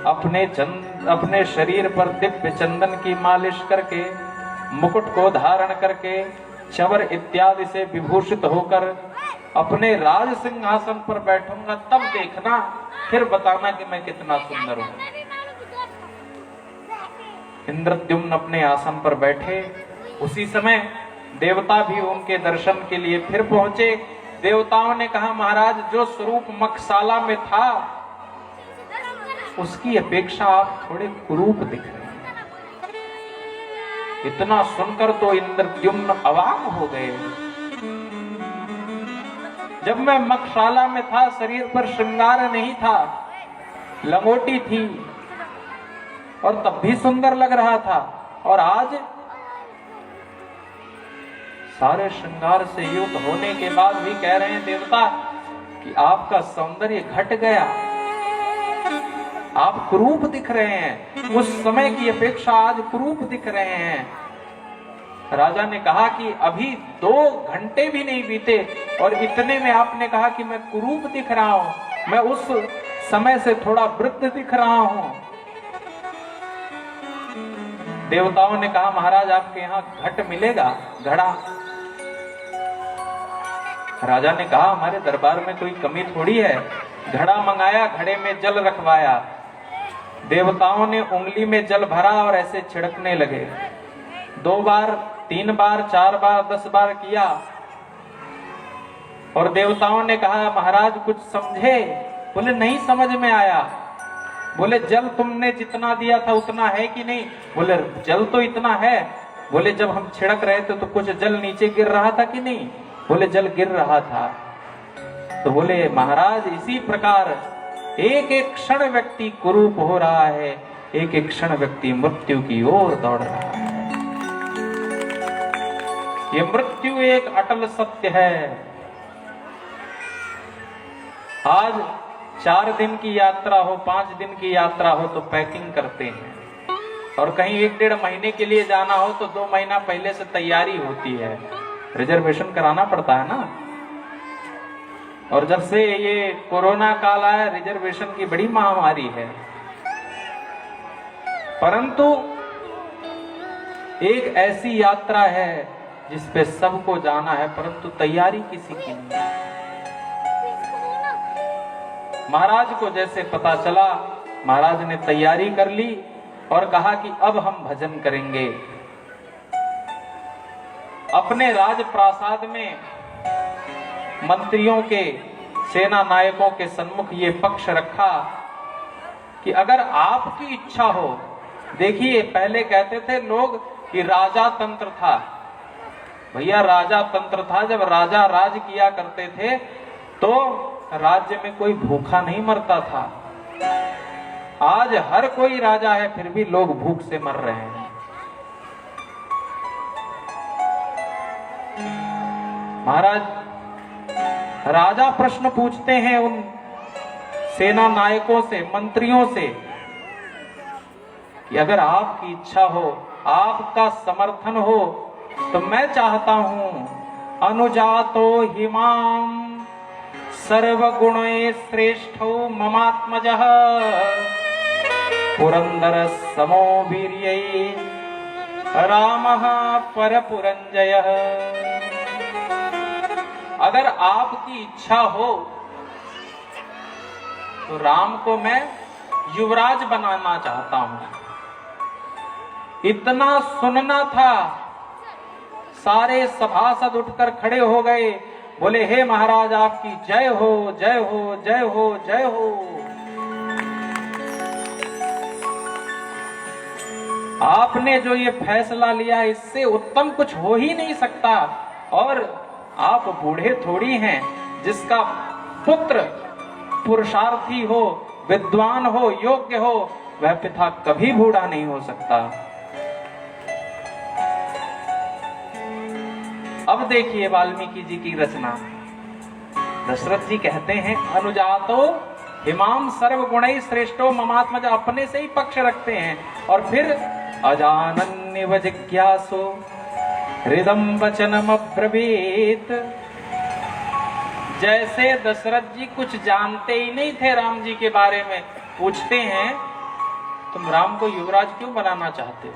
अपने शरीर पर दिव्य चंदन की मालिश करके, मुकुट को धारण करके, चवर इत्यादि से विभूषित होकर अपने राज सिंहासन पर बैठूंगा, तब देखना, फिर बताना कि मैं कितना सुंदर हूं। इंद्रद्युम्न अपने आसन पर बैठे, उसी समय देवता भी उनके दर्शन के लिए फिर पहुंचे। देवताओं ने कहा, महाराज, जो स्वरूप मखशाला में था उसकी अपेक्षा आप थोड़े कुरूप दिख रहे हैं। इतना सुनकर तो इंद्रद्युम्न अवाक हो गए। जब मैं मखशाला में था, शरीर पर श्रृंगार नहीं था, लंगोटी थी और तब भी सुंदर लग रहा था, और आज सारे श्रृंगार से युक्त होने के बाद भी कह रहे हैं देवता कि आपका सौंदर्य घट गया, आप कुरूप दिख रहे हैं, उस समय की अपेक्षा आज कुरूप दिख रहे हैं। राजा ने कहा कि अभी 2 घंटे भी नहीं बीते और इतने में आपने कहा कि मैं कुरूप दिख रहा हूं, मैं उस समय से थोड़ा वृद्ध दिख रहा हूं। देवताओं ने कहा, महाराज, आपके यहां घट मिलेगा, घड़ा। राजा ने कहा, हमारे दरबार में कोई कमी थोड़ी है। घड़ा मंगाया, घड़े में जल रखवाया, देवताओं ने उंगली में जल भरा और ऐसे छिड़कने लगे। 2 बार, 3 बार, 4 बार, 10 बार किया और देवताओं ने कहा, महाराज कुछ समझे? बोले, नहीं समझ में आया। बोले, जल तुमने जितना दिया था उतना है कि नहीं? बोले, जल तो इतना है। बोले, जब हम छिड़क रहे थे तो कुछ जल नीचे गिर रहा था कि नहीं? बोले, जल गिर रहा था। तो बोले, महाराज, इसी प्रकार एक एक क्षण व्यक्ति कुरूप हो रहा है, एक एक क्षण व्यक्ति मृत्यु की ओर दौड़ रहा है। ये मृत्यु एक अटल सत्य है। आज 4 दिन की यात्रा हो, 5 दिन की यात्रा हो तो पैकिंग करते हैं, और कहीं 1-1.5 महीने के लिए जाना हो तो 2 महीना पहले से तैयारी होती है, रिजर्वेशन कराना पड़ता है ना। और जब से ये कोरोना काल आया, रिजर्वेशन की बड़ी महामारी है। परंतु एक ऐसी यात्रा है जिस पे सबको जाना है, परंतु तैयारी किसी की नहीं है। महाराज को जैसे पता चला, महाराज ने तैयारी कर ली और कहा कि अब हम भजन करेंगे। अपने राजप्रासाद में मंत्रियों के, सेना नायकों के सम्मुख ये पक्ष रखा कि अगर आपकी इच्छा हो, देखिए पहले कहते थे लोग कि राजा तंत्र था। भैया, राजा तंत्र था जब राजा राज किया करते थे तो राज्य में कोई भूखा नहीं मरता था। आज हर कोई राजा है, फिर भी लोग भूख से मर रहे हैं। महाराज, राजा प्रश्न पूछते हैं उन सेना नायकों से, मंत्रियों से कि अगर आपकी इच्छा हो, आपका समर्थन हो, तो मैं चाहता हूं अनुजातो हिमाम सर्वगुणे श्रेष्ठो ममात्मजः पुरंदर समो वीर्यै रामः परपुरंजयः। अगर आपकी इच्छा हो तो राम को मैं युवराज बनाना चाहता हूं। इतना सुनना था, सारे सभासद उठकर खड़े हो गए, बोले, हे महाराज, आपकी जय हो, जय हो, जय हो, जय हो। आपने जो ये फैसला लिया, इससे उत्तम कुछ हो ही नहीं सकता। और आप बूढ़े थोड़ी हैं, जिसका पुत्र पुरुषार्थी हो, विद्वान हो, योग्य हो, वह पिता कभी बूढ़ा नहीं हो सकता। अब देखिए वाल्मीकि जी की रचना। दशरथ जी कहते हैं, अनुजातो हिमाम सर्वगुणै श्रेष्ठो ममात्मज, अपने से ही पक्ष रखते हैं। और फिर अजानन्य जिज्ञासो हृदम वचनम अब्रवीत। जैसे दशरथ जी कुछ जानते ही नहीं थे राम जी के बारे में, पूछते हैं तुम राम को युवराज क्यों बनाना चाहते हो?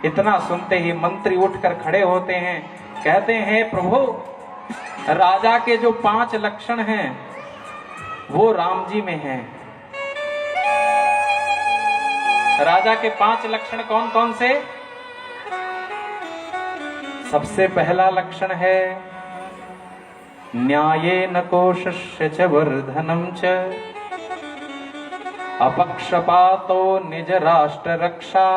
इतना सुनते ही मंत्री उठकर खड़े होते हैं, कहते हैं प्रभु, राजा के जो 5 लक्षण हैं वो राम जी में हैं। राजा के 5 लक्षण कौन कौन से? सबसे पहला लक्षण है न्यायेन कोशस्य च वर्धनम च, अपक्षपातो निज राष्ट्र रक्षा,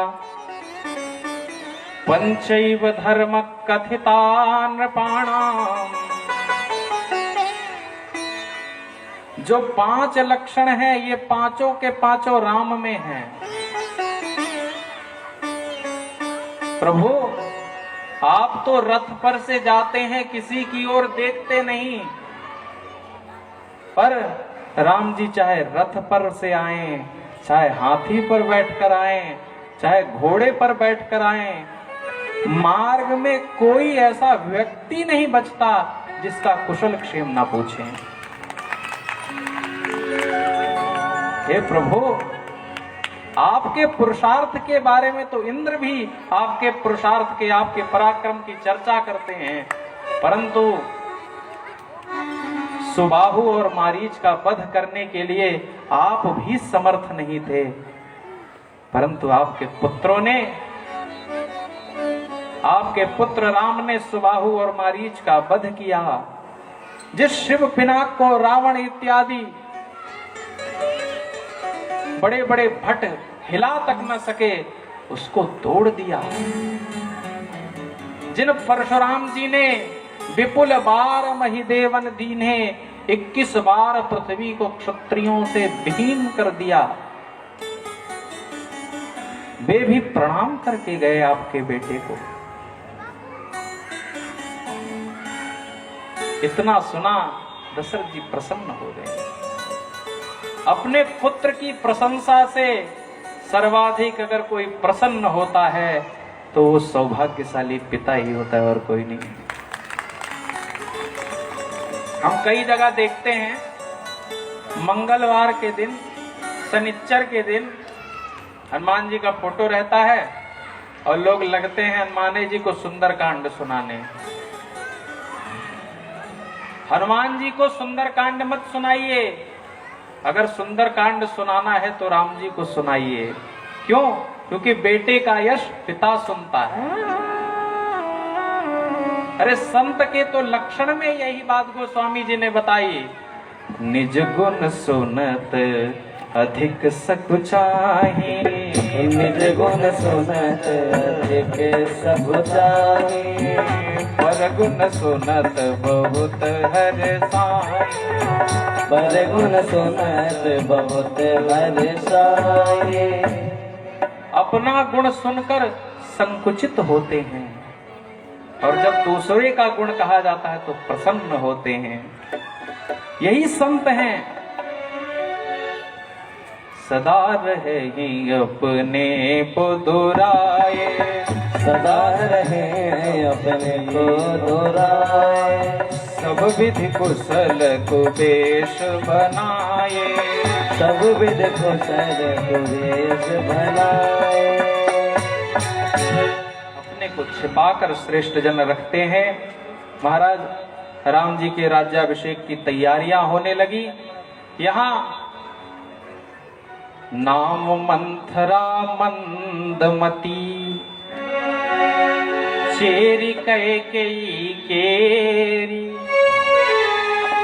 पंचैव धर्म कथिता नृपाणाम। जो 5 लक्षण हैं ये पांचों के पांचों राम में हैं। प्रभु, आप तो रथ पर से जाते हैं, किसी की ओर देखते नहीं, पर राम जी चाहे रथ पर से आए, चाहे हाथी पर बैठकर आए, चाहे घोड़े पर बैठकर आए, मार्ग में कोई ऐसा व्यक्ति नहीं बचता जिसका कुशल क्षेम ना पूछे। हे प्रभु, आपके पुरुषार्थ के बारे में तो इंद्र भी आपके पुरुषार्थ के, आपके पराक्रम की चर्चा करते हैं, परंतु सुबाहु और मारीच का वध करने के लिए आप भी समर्थ नहीं थे, परंतु आपके पुत्रों ने, आपके पुत्र राम ने सुबाहु और मारीच का वध किया। जिस शिव पिनाक को रावण इत्यादि बड़े बड़े भट्ट हिला तक न सके, उसको तोड़ दिया। जिन परशुराम जी ने विपुल बार महिदेवन दीन्हे 21 बार पृथ्वी को क्षत्रियों से विहीन कर दिया, वे भी प्रणाम करके गए आपके बेटे को। इतना सुना दशरथ जी प्रसन्न हो गए। अपने पुत्र की प्रशंसा से सर्वाधिक अगर कोई प्रसन्न होता है तो वो सौभाग्यशाली पिता ही होता है और कोई नहीं। हम कई जगह देखते हैं, मंगलवार के दिन, शनिचर के दिन हनुमान जी का फोटो रहता है और लोग लगते हैं हनुमान जी को सुंदरकांड सुनाने। हनुमान जी को सुंदरकांड मत सुनाइए, अगर सुंदरकांड सुनाना है तो राम जी को सुनाइए। क्यों? क्योंकि बेटे का यश पिता सुनता है। अरे संत के तो लक्षण में यही बात गोस्वामी जी ने बताई, निज गुण सुनत अधिक सकुचाही, निज गुण सुनत अधिक सकुचाही, पर गुण सुनत बहुत हर्षाई, पर गुण सुनत बहुत हर्षाई। अपना गुण सुनकर संकुचित होते हैं और जब दूसरे का गुण कहा जाता है तो प्रसन्न होते हैं। यही संत हैं। सदा रहे अपने को दोहराए, सदा रहे अपने को दोहराए, सब विधि कुशल कुबेश बनाए, सब विधि कुशल कुबेश बनाए। अपने को छिपाकर श्रेष्ठ जन रखते हैं। महाराज राम जी के राज्याभिषेक की तैयारियां होने लगी। यहाँ नाम मंथरा मंदमती, चेरी कैकेयी केरी,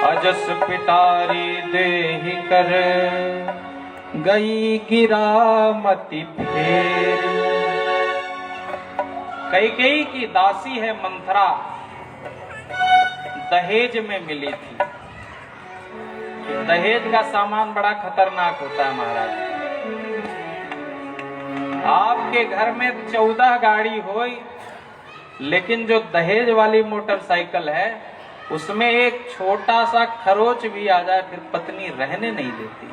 अजस पिटारी देहि कर, गई गिरामती फेरी। कैकेयी की दासी है मंथरा, दहेज में मिली थी। दहेज का सामान बड़ा खतरनाक होता है महाराज। आपके घर में 14 गाड़ी हो, लेकिन जो दहेज वाली मोटरसाइकिल है उसमें एक छोटा सा खरोच भी आ जाए फिर पत्नी रहने नहीं देती।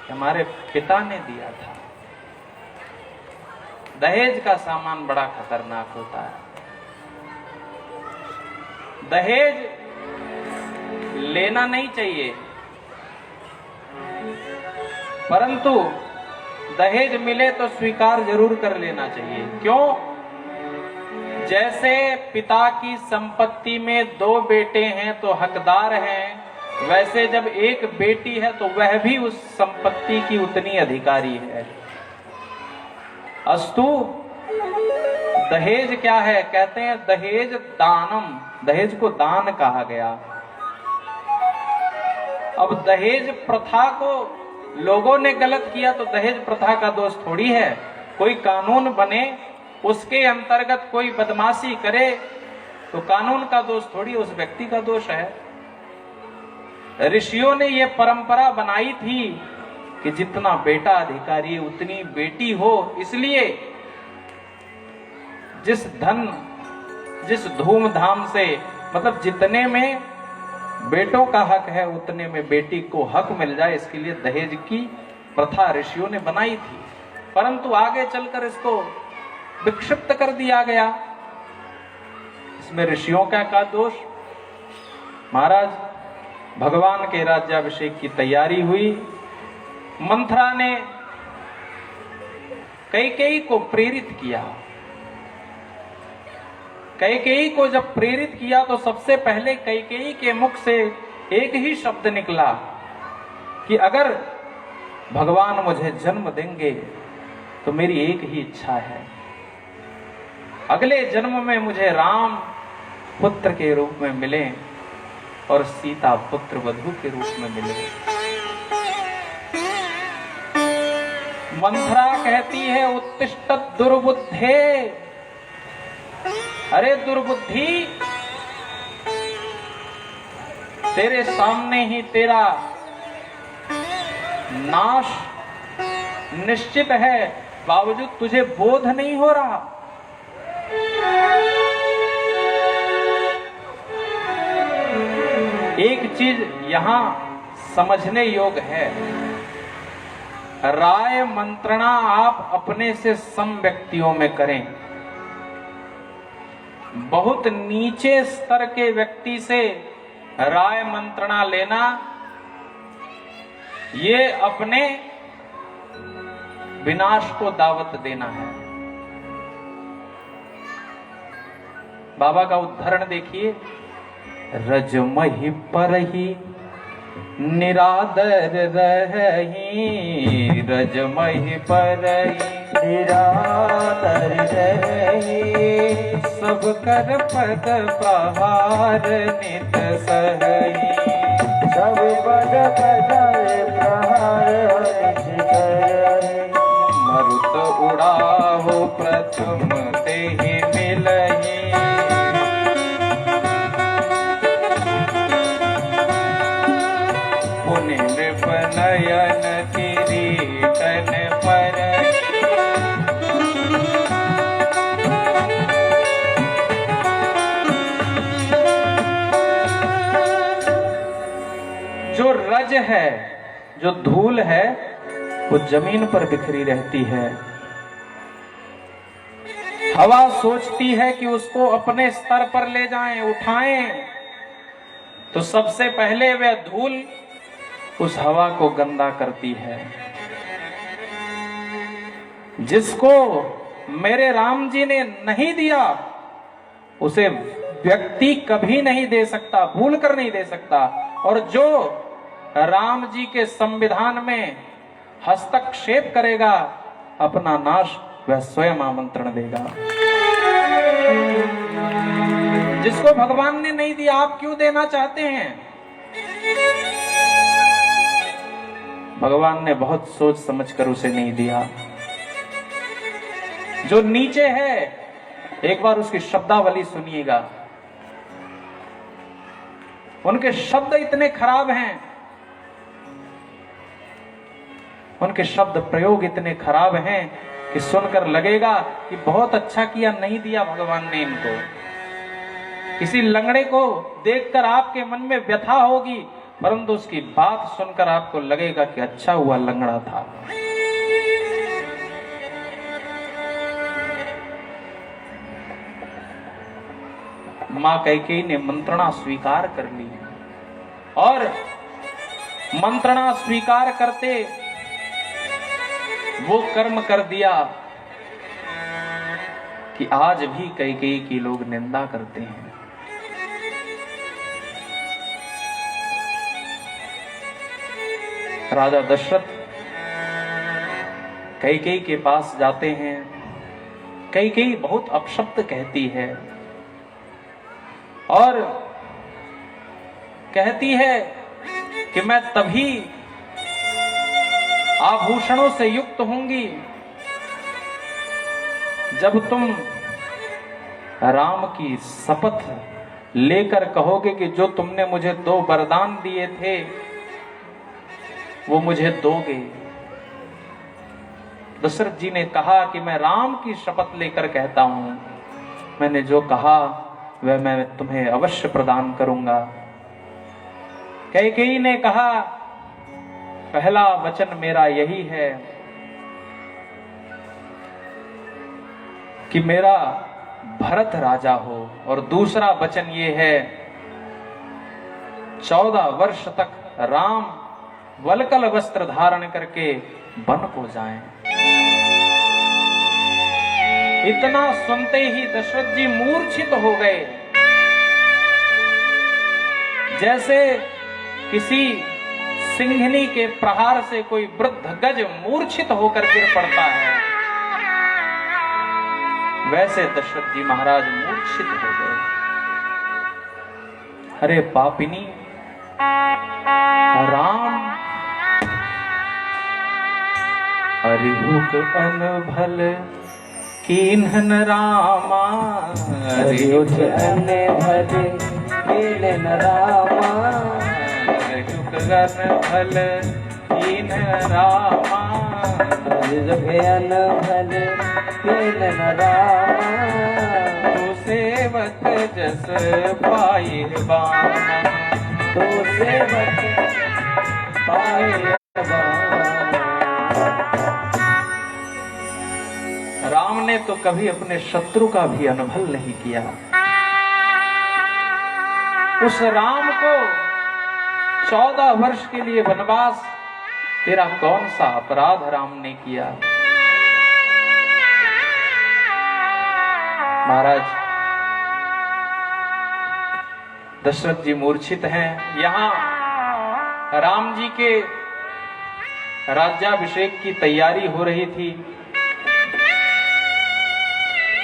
हमारे पिता ने दिया था। दहेज का सामान बड़ा खतरनाक होता है। दहेज लेना नहीं चाहिए, परंतु दहेज मिले तो स्वीकार जरूर कर लेना चाहिए। क्यों? जैसे पिता की संपत्ति में 2 बेटे हैं तो हकदार हैं, वैसे जब एक बेटी है तो वह भी उस संपत्ति की उतनी अधिकारी है। अस्तु दहेज क्या है? कहते हैं दहेज दानम, दहेज को दान कहा गया। अब दहेज प्रथा को लोगों ने गलत किया तो दहेज प्रथा का दोष थोड़ी है। कोई कानून बने, उसके अंतर्गत कोई बदमाशी करे तो कानून का दोष थोड़ी, उस व्यक्ति का दोष है। ऋषियों ने यह परंपरा बनाई थी कि जितना बेटा अधिकारी उतनी बेटी हो, इसलिए जिस धन जिस धूमधाम से, मतलब जितने में बेटों का हक है उतने में बेटी को हक मिल जाए, इसके लिए दहेज की प्रथा ऋषियों ने बनाई थी। परंतु आगे चलकर इसको विक्षिप्त कर दिया गया। इसमें ऋषियों का क्या दोष? महाराज भगवान के राज्याभिषेक की तैयारी हुई। मंथरा ने कैकेयी को प्रेरित किया। कैकेयी को जब प्रेरित किया तो सबसे पहले कैकेयी के मुख से एक ही शब्द निकला कि अगर भगवान मुझे जन्म देंगे तो मेरी एक ही इच्छा है, अगले जन्म में मुझे राम पुत्र के रूप में मिले और सीता पुत्र वधू के रूप में मिले। मंथरा कहती है उत्तिष्ठ दुर्बुद्धे, अरे दुर्बुद्धि, तेरे सामने ही तेरा नाश निश्चित है, बावजूद तुझे बोध नहीं हो रहा। एक चीज यहां समझने योग्य है, राय मंत्रणा आप अपने से सम व्यक्तियों में करें। बहुत नीचे स्तर के व्यक्ति से राय मंत्रणा लेना, ये अपने विनाश को दावत देना है। बाबा का उदाहरण देखिए, रजमहि परहि निरादर रही, रजमहि परहि निरादर रही, सब कर पद प्रहार नित सहई, सब पद प्रहार नित सहई, मरुत उड़ाहो प्रथम ते ही मिलही, पुनि नृप नयन किरीटन पर, जो रज है, जो धूल है, वो जमीन पर बिखरी रहती है। हवा सोचती है कि उसको अपने स्तर पर ले जाएं, उठाएं, तो सबसे पहले वह धूल उस हवा को गंदा करती है। जिसको मेरे राम जी ने नहीं दिया, उसे व्यक्ति कभी नहीं दे सकता, भूल कर नहीं दे सकता। और जो राम जी के संविधान में हस्तक्षेप करेगा, अपना नाश वह स्वयं आमंत्रण देगा। जिसको भगवान ने नहीं दिया, आप क्यों देना चाहते हैं? भगवान ने बहुत सोच समझकर उसे नहीं दिया। जो नीचे है, एक बार उसकी शब्दावली सुनिएगा। उनके शब्द इतने खराब हैं, उनके शब्द प्रयोग इतने खराब हैं कि सुनकर लगेगा कि बहुत अच्छा किया, नहीं दिया भगवान ने इनको। किसी लंगड़े को देखकर आपके मन में व्यथा होगी, परंतु उसकी बात सुनकर आपको लगेगा कि अच्छा हुआ लंगड़ा था। मां कैकेयी ने मंत्रणा स्वीकार कर ली और मंत्रणा स्वीकार करते वो कर्म कर दिया कि आज भी कैकेयी की लोग निंदा करते हैं। राजा दशरथ कैकेयी के पास जाते हैं। कैकेयी बहुत अपशब्द कहती है और कहती है कि मैं तभी आभूषणों से युक्त होंगी जब तुम राम की शपथ लेकर कहोगे कि जो तुमने मुझे 2 वरदान दिए थे वो मुझे दोगे। दशरथ जी ने कहा कि मैं राम की शपथ लेकर कहता हूं, मैंने जो कहा वह मैं तुम्हें अवश्य प्रदान करूंगा। कैकेयी ने कहा, पहला वचन मेरा यही है कि मेरा भरत राजा हो, और दूसरा वचन ये है 14 वर्ष तक राम वलकल वस्त्र धारण करके वन को जाएं। इतना सुनते ही दशरथ जी मूर्छित हो गए, जैसे किसी सिंहनी के प्रहार से कोई वृद्ध गज मूर्छित होकर गिर पड़ता है, वैसे दशरथ जी महाराज मूर्छित हो गए। अरे पापिनी, राम हरिहुक अनभल कीन्हन रामा, हरिहुक अनभल कीन्हन रामा, हरिहुक अनभल कीन्हन रामा, हरिहुक अनभल कीन्हन रामा, तू सेवक जस पाए बामा, तू सेवक पाए बामा। राम ने तो कभी अपने शत्रु का भी अनभल नहीं किया। उस राम को 14 वर्ष के लिए वनवास, तेरा कौन सा अपराध राम ने किया? महाराज दशरथ जी मूर्छित हैं। यहां राम जी के राज्याभिषेक की तैयारी हो रही थी।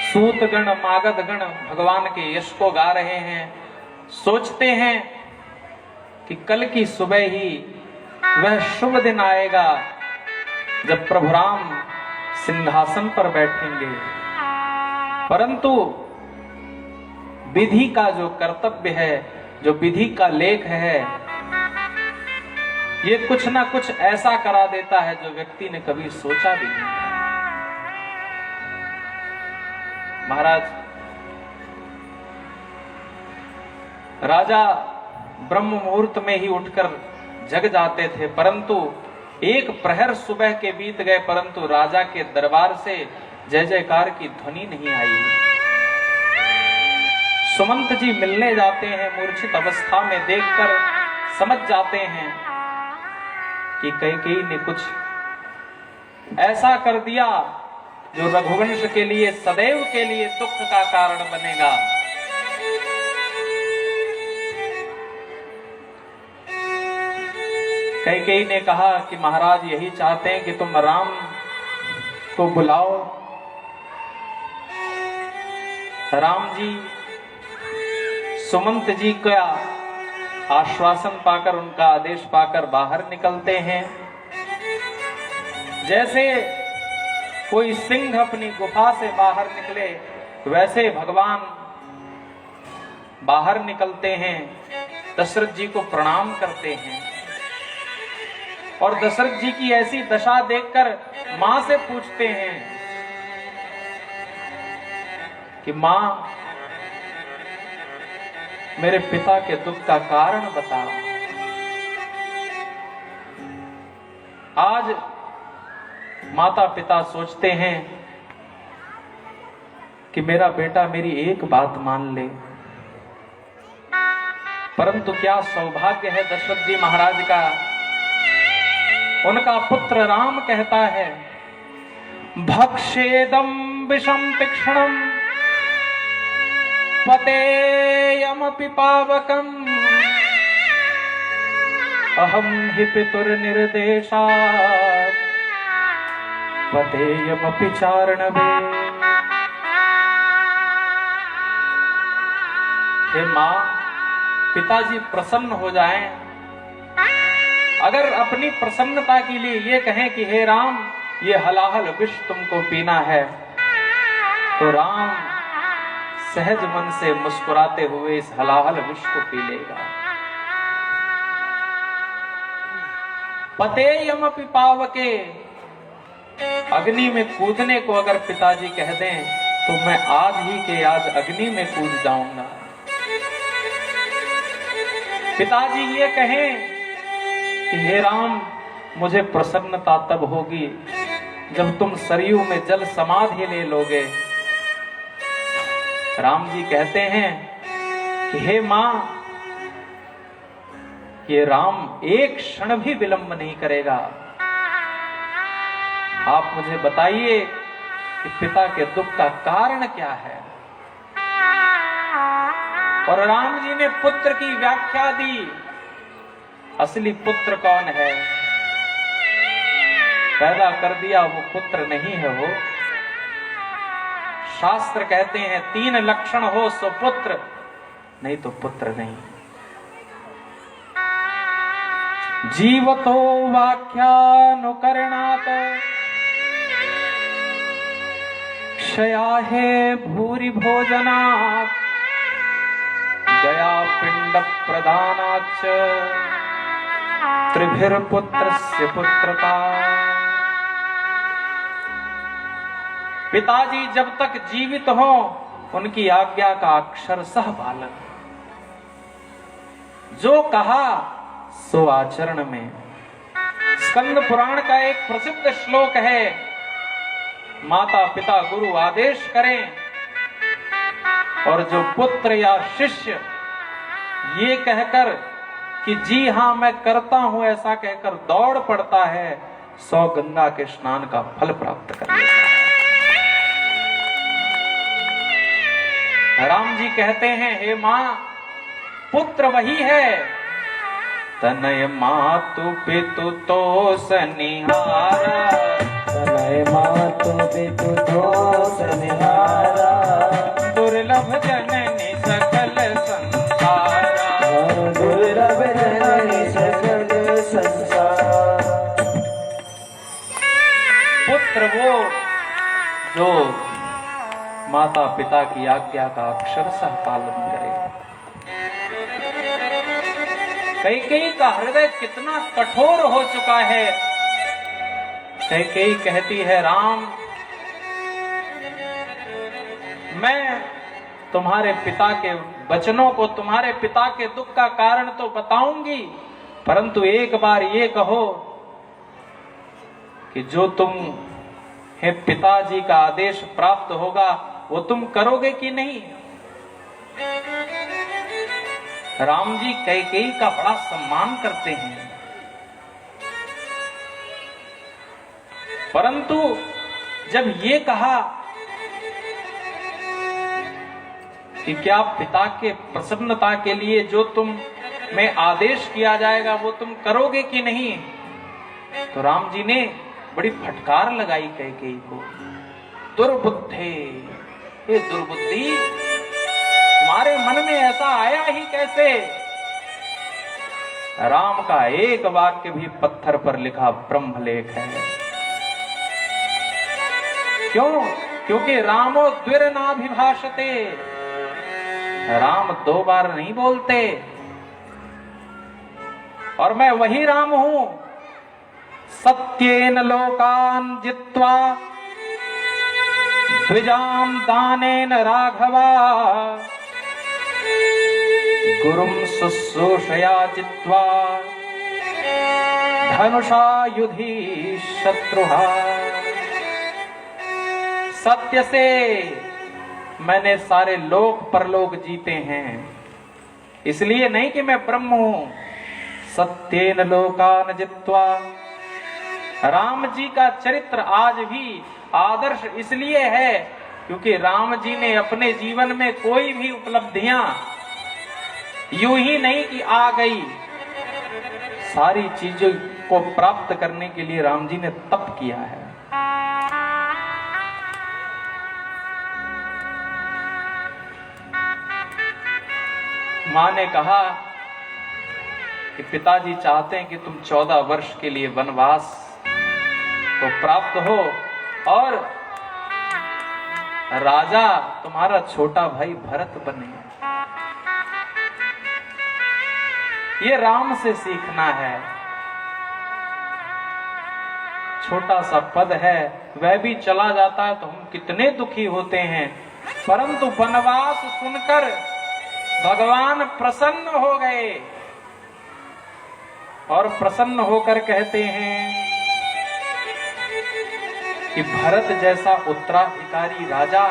सूतगण मागधगण भगवान के यश को गा रहे हैं। सोचते हैं कि कल की सुबह ही वह शुभ दिन आएगा जब प्रभु राम सिंहासन पर बैठेंगे, परंतु विधि का जो कर्तव्य है, जो विधि का लेख है, ये कुछ ना कुछ ऐसा करा देता है जो व्यक्ति ने कभी सोचा भी नहीं। महाराज राजा ब्रह्म मुहूर्त में ही उठकर जग जाते थे, परंतु एक प्रहर सुबह के बीत गए, परंतु राजा के दरबार से जय जयकार की ध्वनि नहीं आई। सुमंत जी मिलने जाते हैं, मूर्छित अवस्था में देखकर समझ जाते हैं कि कैकेयी ने कुछ ऐसा कर दिया जो रघुवंश के लिए सदैव के लिए दुख का कारण बनेगा। कैकेयी ने कहा कि महाराज यही चाहते हैं कि तुम राम को बुलाओ। राम जी सुमंत जी का आश्वासन पाकर, उनका आदेश पाकर बाहर निकलते हैं। जैसे कोई सिंह अपनी गुफा से बाहर निकले, वैसे भगवान बाहर निकलते हैं, दशरथ जी को प्रणाम करते हैं। और दशरथ जी की ऐसी दशा देखकर मां से पूछते हैं कि मां, मेरे पिता के दुख का कारण बता। आज माता पिता सोचते हैं कि मेरा बेटा मेरी एक बात मान ले, परंतु क्या सौभाग्य है दशरथ जी महाराज का उनका पुत्र राम कहता है, भक्षेदम विषम तीक्ष्णम पतेयमपि पावकम अहम हि पितुर्निर्देशात् पतेयमपि चारणवे। हे मां, पिताजी प्रसन्न हो जाएं, अगर अपनी प्रसन्नता के लिए ये कहें कि हे राम, ये हलाहल विष तुमको पीना है, तो राम सहज मन से मुस्कुराते हुए इस हलाहल विष को पी लेगा। पतेयमपि पावके, अग्नि में कूदने को अगर पिताजी कह दें तो मैं आज ही के आज अग्नि में कूद जाऊंगा। पिताजी ये कहें कि हे राम, मुझे प्रसन्नता तब होगी जब तुम सरयू में जल समाधि ले लोगे। राम जी कहते हैं कि हे मां, ये राम एक क्षण भी विलंब नहीं करेगा। आप मुझे बताइए कि पिता के दुख का कारण क्या है। और राम जी ने पुत्र की व्याख्या दी। असली पुत्र कौन है? पैदा कर दिया वो पुत्र नहीं है। वो शास्त्र कहते हैं 3 लक्षण हो सो पुत्र, नहीं तो पुत्र नहीं। जीवतो वाक्यानुकरणात् क्षया है भूरि भोजनात् गया पिंड प्रदानाच्च त्रिभिर्पुत्रस्य पुत्रता। पिताजी जब तक जीवित हो उनकी आज्ञा का अक्षरशः पालन, जो कहा सो आचरण में। स्कंद पुराण का एक प्रसिद्ध श्लोक है, माता पिता गुरु आदेश करें और जो पुत्र या शिष्य ये कहकर कि जी हां मैं करता हूं ऐसा कहकर दौड़ पड़ता है, 100 गंगा के स्नान का फल प्राप्त कर लेता है। राम जी कहते हैं, हे मां, पुत्र वही है तनय मातु पितु तो सनिहारा, तनय मातु पितु तो सनिहारा, दुर्लभ जननी सकल संसारा, दुर्लभ जननी सकल संसार। पुत्र वो जो माता पिता की आज्ञा का अक्षरशः पालन करे। कैकेयी का हृदय कितना कठोर हो चुका है। कैकेयी कहती है, राम, मैं तुम्हारे पिता के वचनों को, तुम्हारे पिता के दुख का कारण तो बताऊंगी, परंतु एक बार ये कहो कि जो तुम है पिताजी का आदेश प्राप्त होगा वो तुम करोगे कि नहीं। राम जी कैकेयी का बड़ा सम्मान करते हैं, परंतु जब ये कहा कि क्या पिता के प्रसन्नता के लिए जो तुम में आदेश किया जाएगा वो तुम करोगे कि नहीं, तो राम जी ने बड़ी फटकार लगाई कैकेयी को। दुर्बुद्धे, ये दुर्बुद्धि, तुम्हारे मन में ऐसा आया ही कैसे? राम का एक वाक्य भी पत्थर पर लिखा ब्रह्मलेख है। क्यों? क्योंकि रामो द्विर्नाभिभाषते, राम 2 बार नहीं बोलते। और मैं वही राम हूं, सत्येन लोकान् जित्वा द्विजां दानेन राघवा, गुरुं शुश्रूषया जित्वा धनुषा युधि शत्रुहा। सत्य से मैंने सारे लोक परलोक जीते हैं, इसलिए नहीं कि मैं ब्रह्म हूं। सत्येन लोकान् जित्वा राम जी का चरित्र आज भी आदर्श इसलिए है क्योंकि राम जी ने अपने जीवन में कोई भी उपलब्धियां यूं ही नहीं कि आ गई, सारी चीजों को प्राप्त करने के लिए राम जी ने तप किया है। मां ने कहा कि पिताजी चाहते हैं कि तुम 14 वर्ष के लिए वनवास को प्राप्त हो और राजा तुम्हारा छोटा भाई भरत बने। ये राम से सीखना है। छोटा सा पद है, वह भी चला जाता है तो हम कितने दुखी होते हैं, परंतु वनवास सुनकर भगवान प्रसन्न हो गए और प्रसन्न होकर कहते हैं कि भरत जैसा उत्तराधिकारी राजा,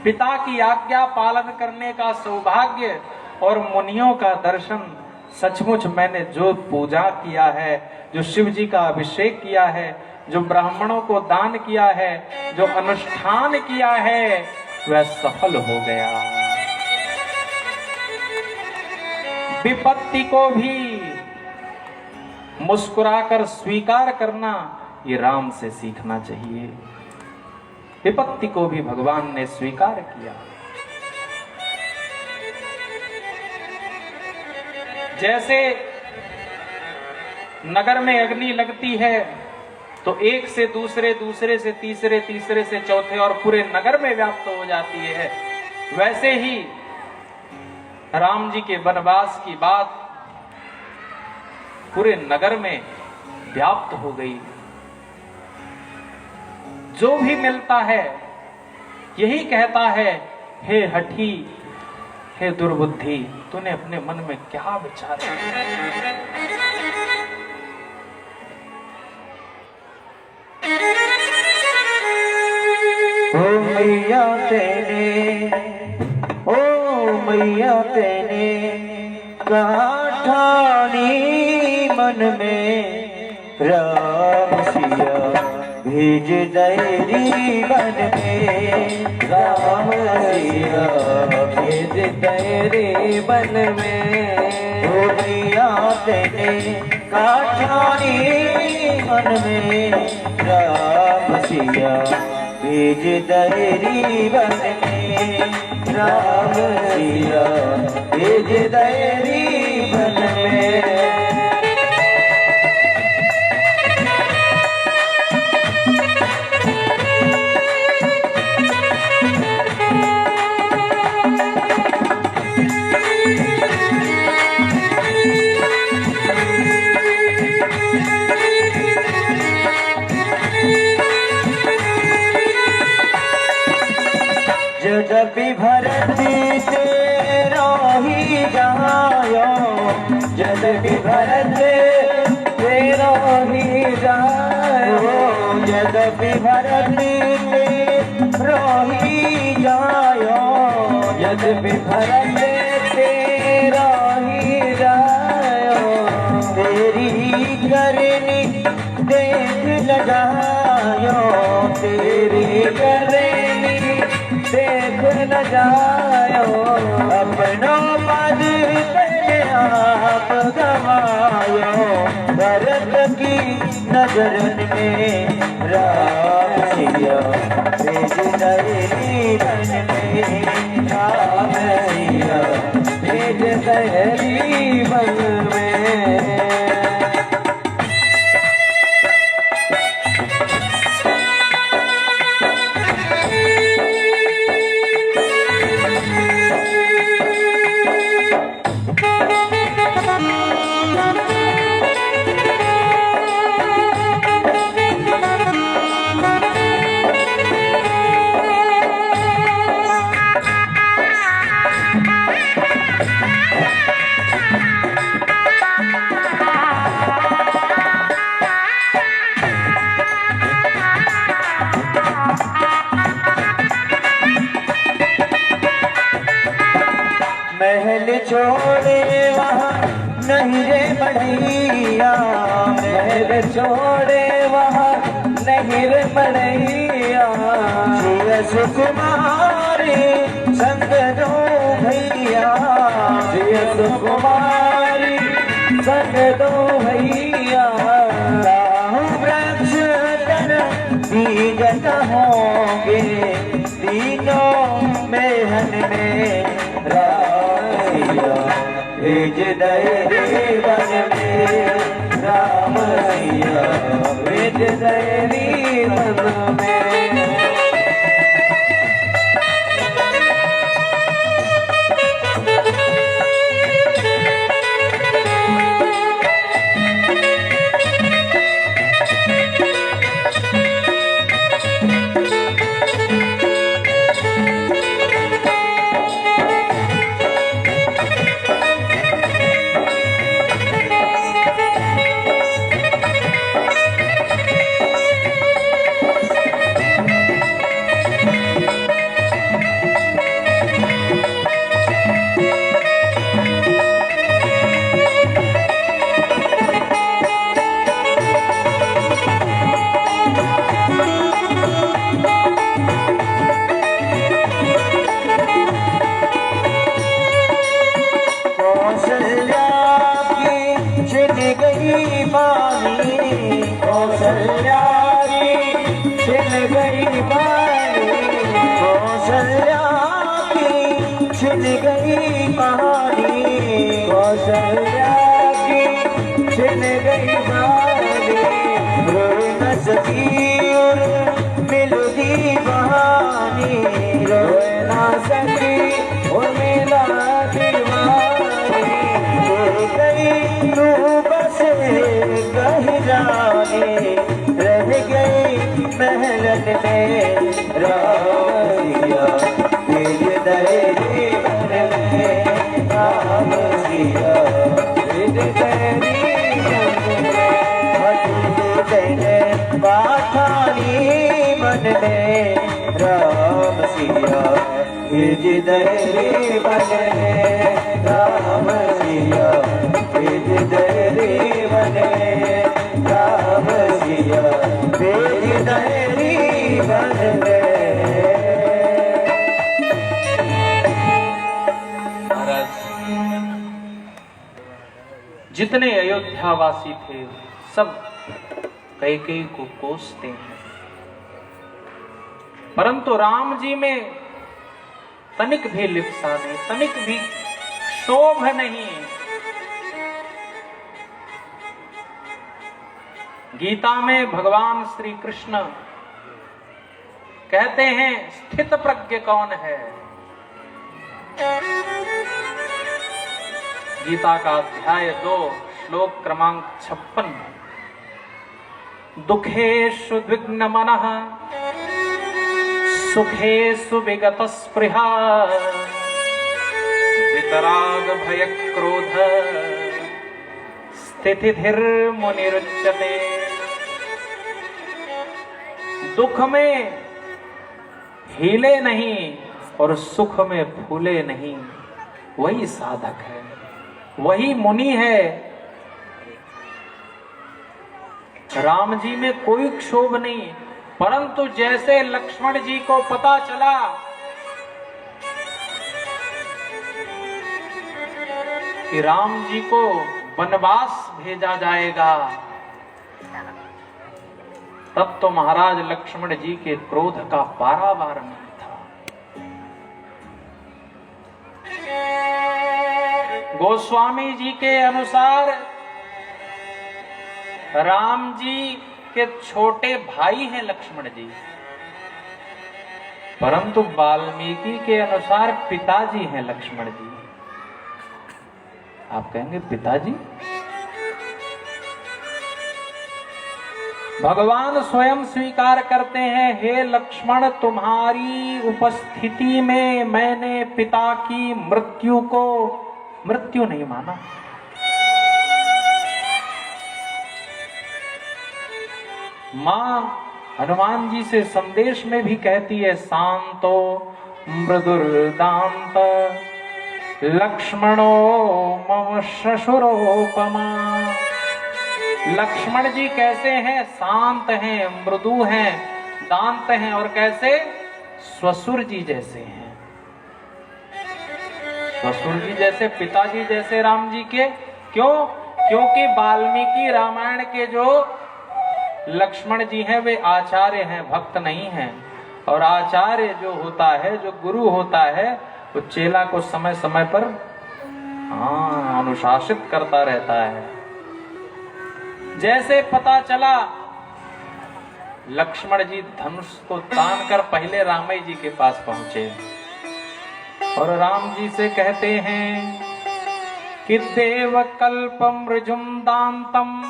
पिता की आज्ञा पालन करने का सौभाग्य और मुनियों का दर्शन, सचमुच मैंने जो पूजा किया है, जो शिव जी का अभिषेक किया है, जो ब्राह्मणों को दान किया है, जो अनुष्ठान किया है, वह सफल हो गया। विपत्ति को भी मुस्कुराकर स्वीकार करना, ये राम से सीखना चाहिए। विपत्ति को भी भगवान ने स्वीकार किया। जैसे नगर में अग्नि लगती है तो एक से दूसरे, दूसरे से तीसरे, तीसरे से चौथे और पूरे नगर में व्याप्त हो जाती है, वैसे ही राम जी के वनवास की बात पूरे नगर में व्याप्त हो गई। जो भी मिलता है यही कहता है, हे हठी, हे दुर्बुद्धि, तूने अपने मन में क्या विचारा। ओ मैया तेने, ओ मैया तेने कहा ठानी मन में, राम सिया भेज दैरी बन में, राम सिया भेज दैरी बन में। ओ मैया तेने कहा ठानी मन में, राम सिया भेज दैरी बन में, राम सिया भेज दैरी बन में। जदपि भरत तेरा ही जायो, जदपि भरत तेरा ही जायो, जदपि भरत तेरा ही जायो, यद्यपि भरत तेरा ही जायो, तेरी करनी देख न जायो, तेरी करनी देख न जायो, अपनो पद तेरे आप गवायो, भरत की नजर में राम सिया भेज दैरी बन में, राम सिया भेज दैरी बन में। महल छोड़े वहाँ नहीं रे बढ़िया, महल छोड़े हिर मड़ैया जिय सुकुमारी संग दो भैया जिय सुकुमारी संग दो भैया राहु वृक्ष तन बीजत होंगे तीनों मेहन में राम भेज दे वन में राम सिया भेज दे वन में। कौशल्या की छिन गई बानी कौशल्या की छिन गई कहानी कौशल्या की छिन गई बानी रोए न सकी और मिलती बहानी रोए न सकी और मिला दीवानी हो गई तू बस कहीं जाने रह गई महलन में राम सिया भेज दे वन में राम सिया भेज दे बाठानी मन में राम सिया भेज दे वन में राम सिया भेज दे वन में राम सिया भेज दे वन में। जितने अयोध्यावासी थे सब कैकेयी को कोसते हैं, परंतु राम जी में तनिक भी लिप्सा नहीं, तनिक भी शोभ नहीं। गीता में भगवान श्री कृष्ण कहते हैं स्थित प्रज्ञ कौन है। गीता का अध्याय 2 श्लोक क्रमांक 56। दुखेषु द्विग्न मनः सुखेषु विगत स्पृहा वितराग भय क्रोध स्थितिर्मुनिरुच्यते। दुख में हिले नहीं और सुख में फूले नहीं, वही साधक है, वही मुनि है। राम जी में कोई क्षोभ नहीं, परंतु जैसे लक्ष्मण जी को पता चला कि राम जी को वनवास भेजा जाएगा, तब तो महाराज लक्ष्मण जी के क्रोध का पारावार नहीं था। गोस्वामी जी के अनुसार राम जी के छोटे भाई हैं लक्ष्मण जी, परंतु वाल्मीकि के अनुसार पिताजी हैं लक्ष्मण जी। आप कहेंगे पिताजी? भगवान स्वयं स्वीकार करते हैं, हे लक्ष्मण तुम्हारी उपस्थिति में मैंने पिता की मृत्यु को मृत्यु नहीं माना। मां हनुमान जी से संदेश में भी कहती है, शांतो मृदुर्दांत लक्ष्मणो मम श्वशुरोपमा। लक्ष्मण जी कैसे हैं? शांत हैं, मृदु हैं, दांत हैं, और कैसे? ससुर जी जैसे हैं। ससुर जी जैसे, पिताजी जैसे राम जी के। क्यों? क्योंकि वाल्मीकि रामायण के जो लक्ष्मण जी हैं वे आचार्य हैं, भक्त नहीं हैं। और आचार्य जो होता है, जो गुरु होता है, वो चेला को समय समय पर अनुशासित करता रहता है। जैसे पता चला, लक्ष्मण जी धनुष को तान कर पहले रामई जी के पास पहुंचे और राम जी से कहते हैं कि देव कल्पम ऋजुम दांतम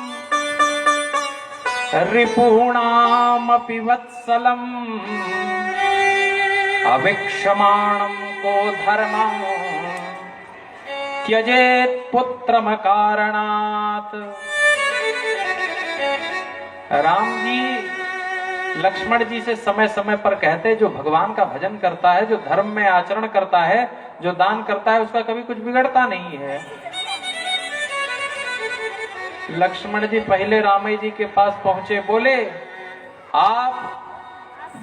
रिपूणामपि वत्सलम अविक्षमाणम को धर्मं त्यजेत पुत्रम कारणात्। राम जी लक्ष्मण जी से समय समय पर कहते, जो भगवान का भजन करता है, जो धर्म में आचरण करता है, जो दान करता है, उसका कभी कुछ बिगड़ता नहीं है। लक्ष्मण जी पहले रामई जी के पास पहुंचे, बोले आप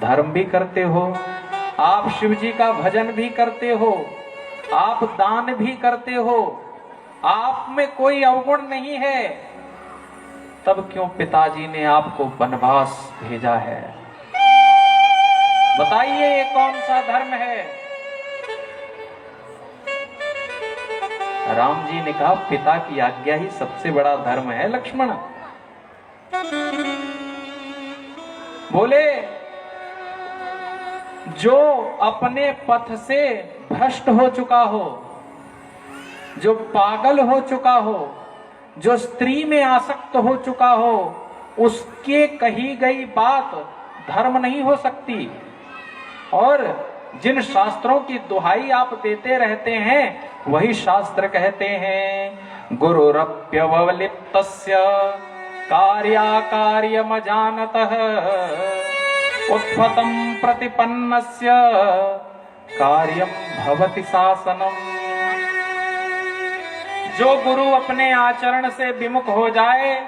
धर्म भी करते हो, आप शिव जी का भजन भी करते हो, आप दान भी करते हो, आप में कोई अवगुण नहीं है, तब क्यों पिताजी ने आपको वनवास भेजा है? बताइए ये कौन सा धर्म है? राम जी ने कहा, पिता की आज्ञा ही सबसे बड़ा धर्म है लक्ष्मण। बोले, जो अपने पथ से भ्रष्ट हो चुका हो, जो पागल हो चुका हो, जो स्त्री में आसक्त हो चुका हो, उसके कही गई बात धर्म नहीं हो सकती। और जिन शास्त्रों की दुहाई आप देते रहते हैं, वही शास्त्र कहते हैं, गुरुरप्यवलिप्तस्य कार्याकार्यमजानतः उत्पतम प्रतिपन्नस्य कार्यम भवति शासनम। जो गुरु अपने आचरण से विमुख हो जाए,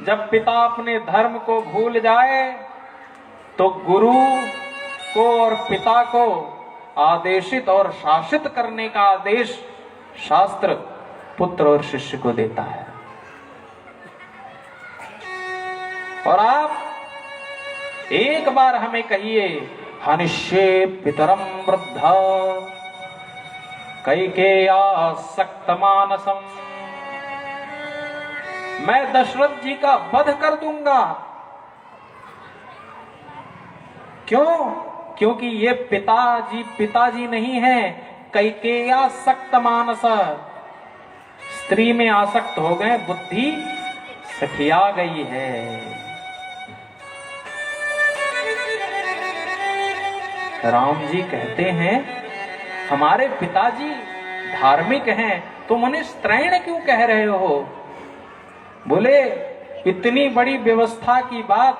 जब पिता अपने धर्म को भूल जाए, तो गुरु को और पिता को आदेशित और शासित करने का आदेश शास्त्र पुत्र और शिष्य को देता है। और आप एक बार हमें कहिए, हनिष्ये पितरम वृद्धा कैकेय्या सक्तमानसम, मैं दशरथ जी का वध कर दूंगा। क्यों? क्योंकि ये पिताजी नहीं है, कैकेय्या सक्तमानस, स्त्री में आसक्त हो गए, बुद्धि सठिया गई है। राम जी कहते हैं, हमारे पिताजी धार्मिक हैं, तुम उन्हें स्त्रैण क्यों कह रहे हो? बोले, इतनी बड़ी व्यवस्था की बात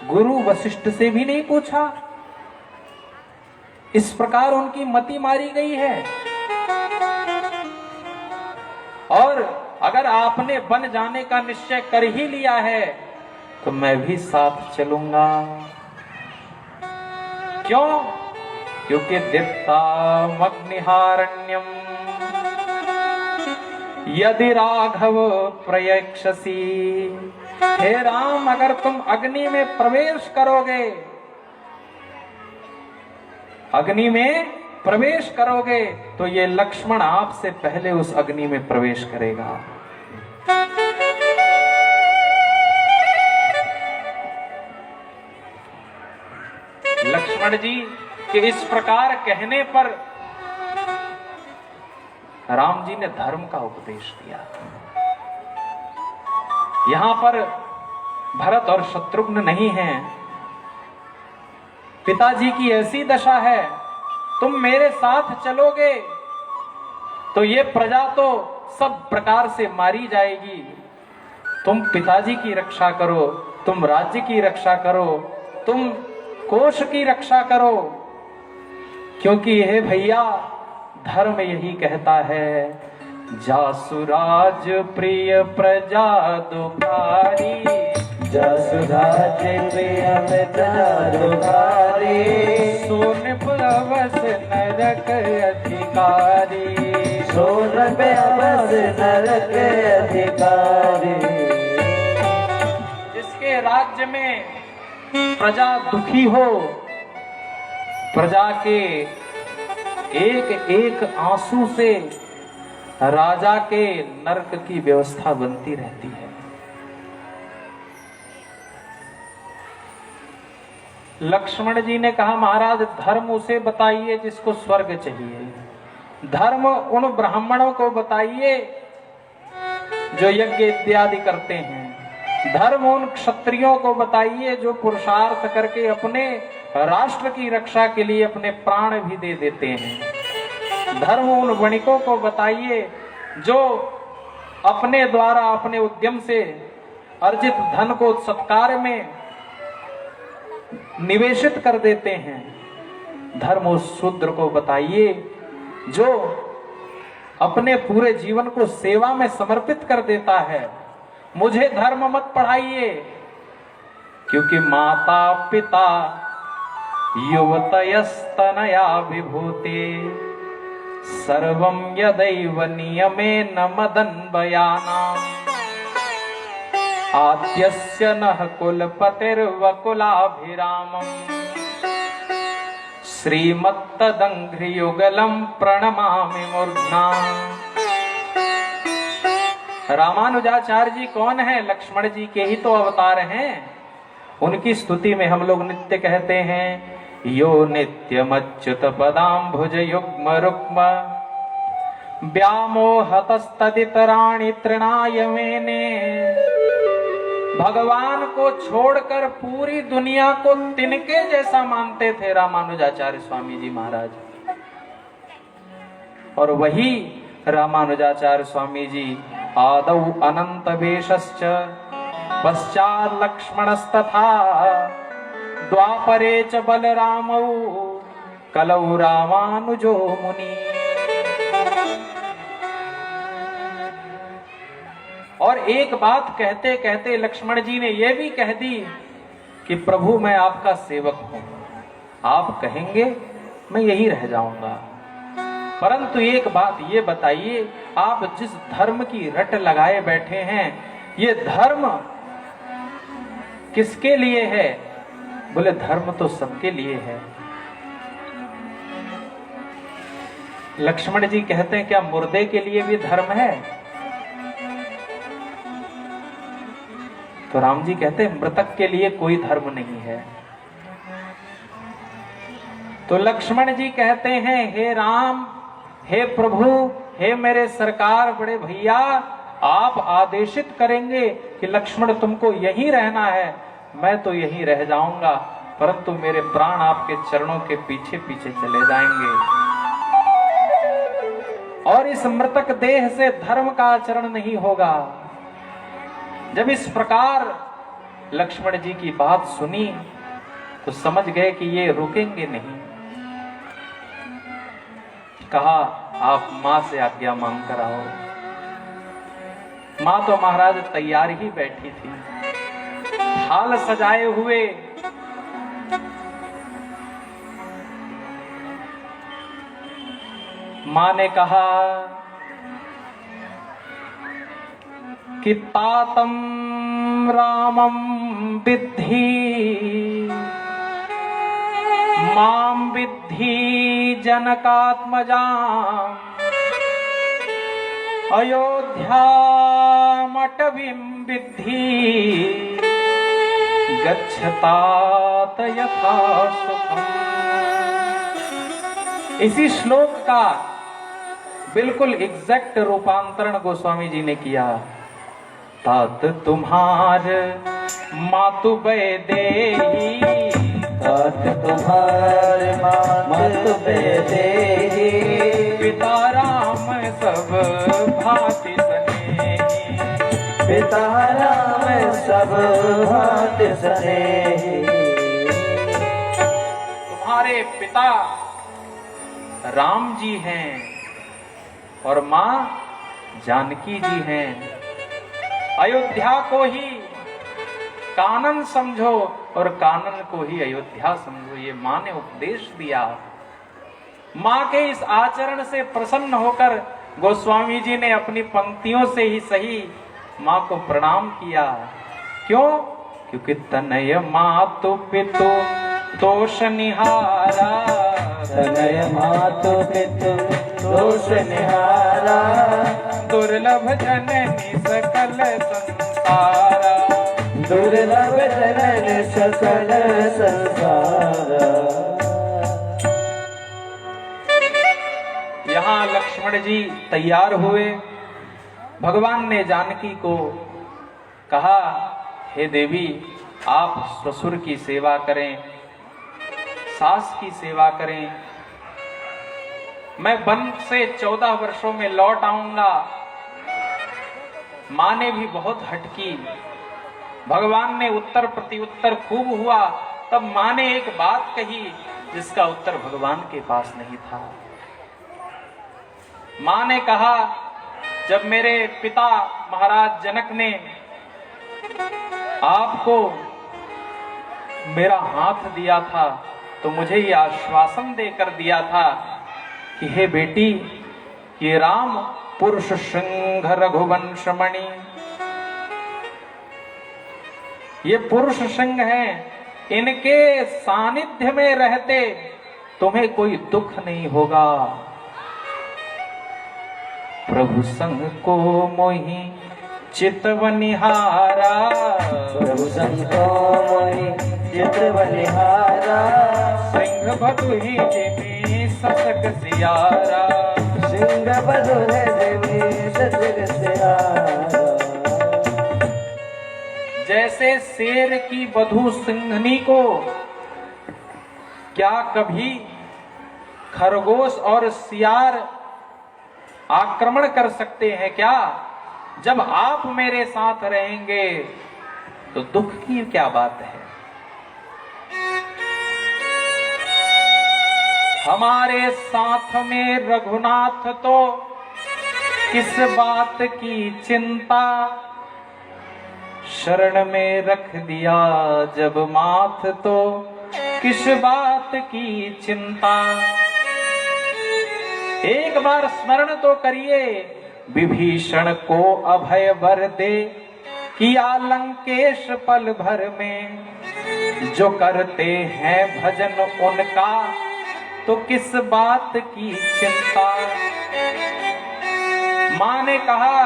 गुरु वशिष्ठ से भी नहीं पूछा, इस प्रकार उनकी मति मारी गई है। और अगर आपने बन जाने का निश्चय कर ही लिया है, तो मैं भी साथ चलूंगा। क्यों? क्योंकि दीप्तामग्निहारण्यम यदि राघव प्रयक्षसी। हे राम, अगर तुम अग्नि में प्रवेश करोगे, अग्नि में प्रवेश करोगे, तो ये लक्ष्मण आपसे पहले उस अग्नि में प्रवेश करेगा। लक्ष्मण जी के इस प्रकार कहने पर राम जी ने धर्म का उपदेश दिया। यहां पर भरत और शत्रुघ्न नहीं हैं। पिताजी की ऐसी दशा है, तुम मेरे साथ चलोगे तो ये प्रजा तो सब प्रकार से मारी जाएगी। तुम पिताजी की रक्षा करो, तुम राज्य की रक्षा करो, तुम कोश की रक्षा करो, क्योंकि हे भैया, धर्म यही कहता है, जासुराज प्रिय प्रजा दुखारी, जासुराज प्रिय प्रजा दुखारी, सोन बस नरक अधिकारी, सोन बस नरक अधिकारी। जिसके राज्य में प्रजा दुखी हो, प्रजा के एक एक आंसू से राजा के नरक की व्यवस्था बनती रहती है। लक्ष्मण जी ने कहा, महाराज धर्म उसे बताइए जिसको स्वर्ग चाहिए, धर्म उन ब्राह्मणों को बताइए जो यज्ञ इत्यादि करते हैं, धर्म उन क्षत्रियों को बताइए जो पुरुषार्थ करके अपने राष्ट्र की रक्षा के लिए अपने प्राण भी दे देते हैं, धर्म उन वणिकों को बताइए जो अपने द्वारा अपने उद्यम से अर्जित धन को सत्कार में निवेशित कर देते हैं, धर्म उस शूद्र को बताइए जो अपने पूरे जीवन को सेवा में समर्पित कर देता है। मुझे धर्म मत पढ़ाइए, क्योंकि माता पिता युवतयस्तनया विभूते सर्वं यदैव नियमेन मदन्वयानाम् आद्यस्य नः कुलपतिर्वकुलाभिरामम् श्रीमत्तदङ्घ्रियुगलं प्रणमामि मूर्ध्ना। रामानुजाचार्य जी कौन है? लक्ष्मण जी के ही तो अवतार हैं। उनकी स्तुति में हम लोग नित्य कहते हैं, यो नित्यमच्युत पदाम्भुज युग्म रुक्म व्यामोहतस्तदितराणि तृणाय मेने। भगवान को छोड़कर पूरी दुनिया को तिनके जैसा मानते थे रामानुजाचार्य स्वामी जी महाराज। और वही रामानुजाचार्य स्वामी जी आदौ अनंत वेशश्च पश्चात् लक्ष्मणस्तथा द्वापरे च बलरामौ कलौ रामानुजो मुनि। और एक बात कहते कहते लक्ष्मण जी ने यह भी कह दी कि प्रभु मैं आपका सेवक हूं, आप कहेंगे मैं यही रह जाऊंगा। परंतु एक बात ये बताइए, आप जिस धर्म की रट लगाए बैठे हैं, ये धर्म किसके लिए है? बोले धर्म तो सबके लिए है। लक्ष्मण जी कहते हैं क्या मुर्दे के लिए भी धर्म है? तो राम जी कहते हैं मृतक के लिए कोई धर्म नहीं है। तो लक्ष्मण जी कहते हैं, हे राम, हे प्रभु, हे मेरे सरकार बड़े भैया, आप आदेशित करेंगे कि लक्ष्मण तुमको यहीं रहना है, मैं तो यहीं रह जाऊंगा, परंतु मेरे प्राण आपके चरणों के पीछे पीछे चले जाएंगे। और इस मृतक देह से धर्म का आचरण नहीं होगा। जब इस प्रकार लक्ष्मण जी की बात सुनी तो समझ गए कि ये रुकेंगे नहीं। कहा आप मां से आज्ञा मांग कर आओ। मां तो महाराज तैयार ही बैठी थी, थाल सजाए हुए। मां ने कहा कि तातम रामम विद्धि मां विद्धि जनकात्मजाम् अयोध्यामटवीं विद्धि गच्छतात यथा सुखम्। इसी श्लोक का बिल्कुल एग्जैक्ट रूपांतरण गोस्वामी जी ने किया। तात तुम्हार मातु बेदेही, तात तुम्हार मातु बेदेही, पिता राम सब भांति स्नेही, पिता राम सब भांति स्नेही। तुम्हारे पिता राम जी हैं और मां जानकी जी हैं। अयोध्या को ही कानन समझो और कानन को ही अयोध्या समझो, ये मां ने उपदेश दिया। मां के इस आचरण से प्रसन्न होकर गोस्वामी जी ने अपनी पंक्तियों से ही सही मां को प्रणाम किया। क्यों? क्योंकि तनय मातु पितु दोष निहारा, तनय मातु पितु दोष निहारा, दुर्लभ जननी सकल संसारा, दुर्लभ जननी सकल संसारा। यहाँ लक्ष्मण जी तैयार हुए। भगवान ने जानकी को कहा, हे देवी, आप ससुर की सेवा करें, सास की सेवा करें। मैं वन से 14 वर्षों में लौट आऊंगा। मां ने भी बहुत हटकी। भगवान ने उत्तर प्रत्युत्तर खूब हुआ। तब मां ने एक बात कही जिसका उत्तर भगवान के पास नहीं था। मां ने कहा, जब मेरे पिता महाराज जनक ने आपको मेरा हाथ दिया था तो मुझे ये आश्वासन देकर दिया था कि हे बेटी, ये राम पुरुष सिंह रघुवंशमणि, ये पुरुष सिंह हैं, इनके सानिध्य में रहते तुम्हें कोई दुख नहीं होगा। प्रभु संग को मोहि चितवनिहारा, प्रभु संग को मोहि चितवनिहारा, सिंह बधुहि जिमि ससक सियारा, सिंह बधुहि जिमि ससक सियारा। जैसे शेर की बधू सिंहनी को क्या कभी खरगोश और सियार आक्रमण कर सकते हैं क्या? जब आप मेरे साथ रहेंगे तो दुख की क्या बात है। हमारे साथ में रघुनाथ तो किस बात की चिंता, शरण में रख दिया जब माथ तो किस बात की चिंता। एक बार स्मरण तो करिए, विभीषण को अभय वर दे, किया लंकेश पल भर में, जो करते हैं भजन उनका तो किस बात की चिंता। मां ने कहा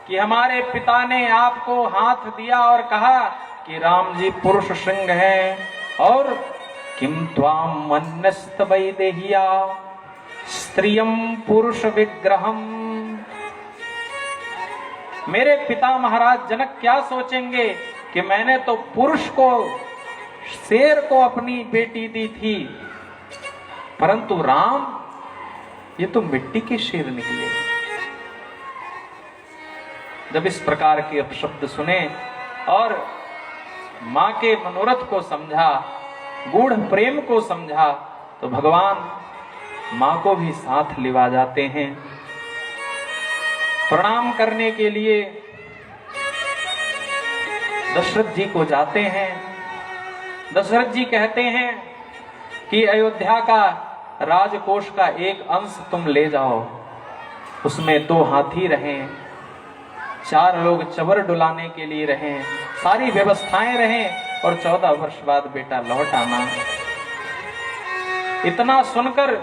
कि हमारे पिता ने आपको हाथ दिया और कहा कि राम जी पुरुष सिंह हैं, और किम त्वाम मन्नस्त वैदेहिया स्त्रियम पुरुष विग्रहम। मेरे पिता महाराज जनक क्या सोचेंगे कि मैंने तो पुरुष को, शेर को अपनी बेटी दी थी, परंतु राम ये तो मिट्टी के शेर निकले। जब इस प्रकार के अपशब्द सुने और मां के मनोरथ को समझा, गूढ़ प्रेम को समझा, तो भगवान मां को भी साथ लिवा जाते हैं। प्रणाम करने के लिए दशरथ जी को जाते हैं। दशरथ जी कहते हैं कि अयोध्या का राजकोष का एक अंश तुम ले जाओ, उसमें 2 हाथी रहें, 4 लोग चवर डुलाने के लिए रहें, सारी व्यवस्थाएं रहें, और 14 वर्ष बाद बेटा लौट आना। इतना सुनकर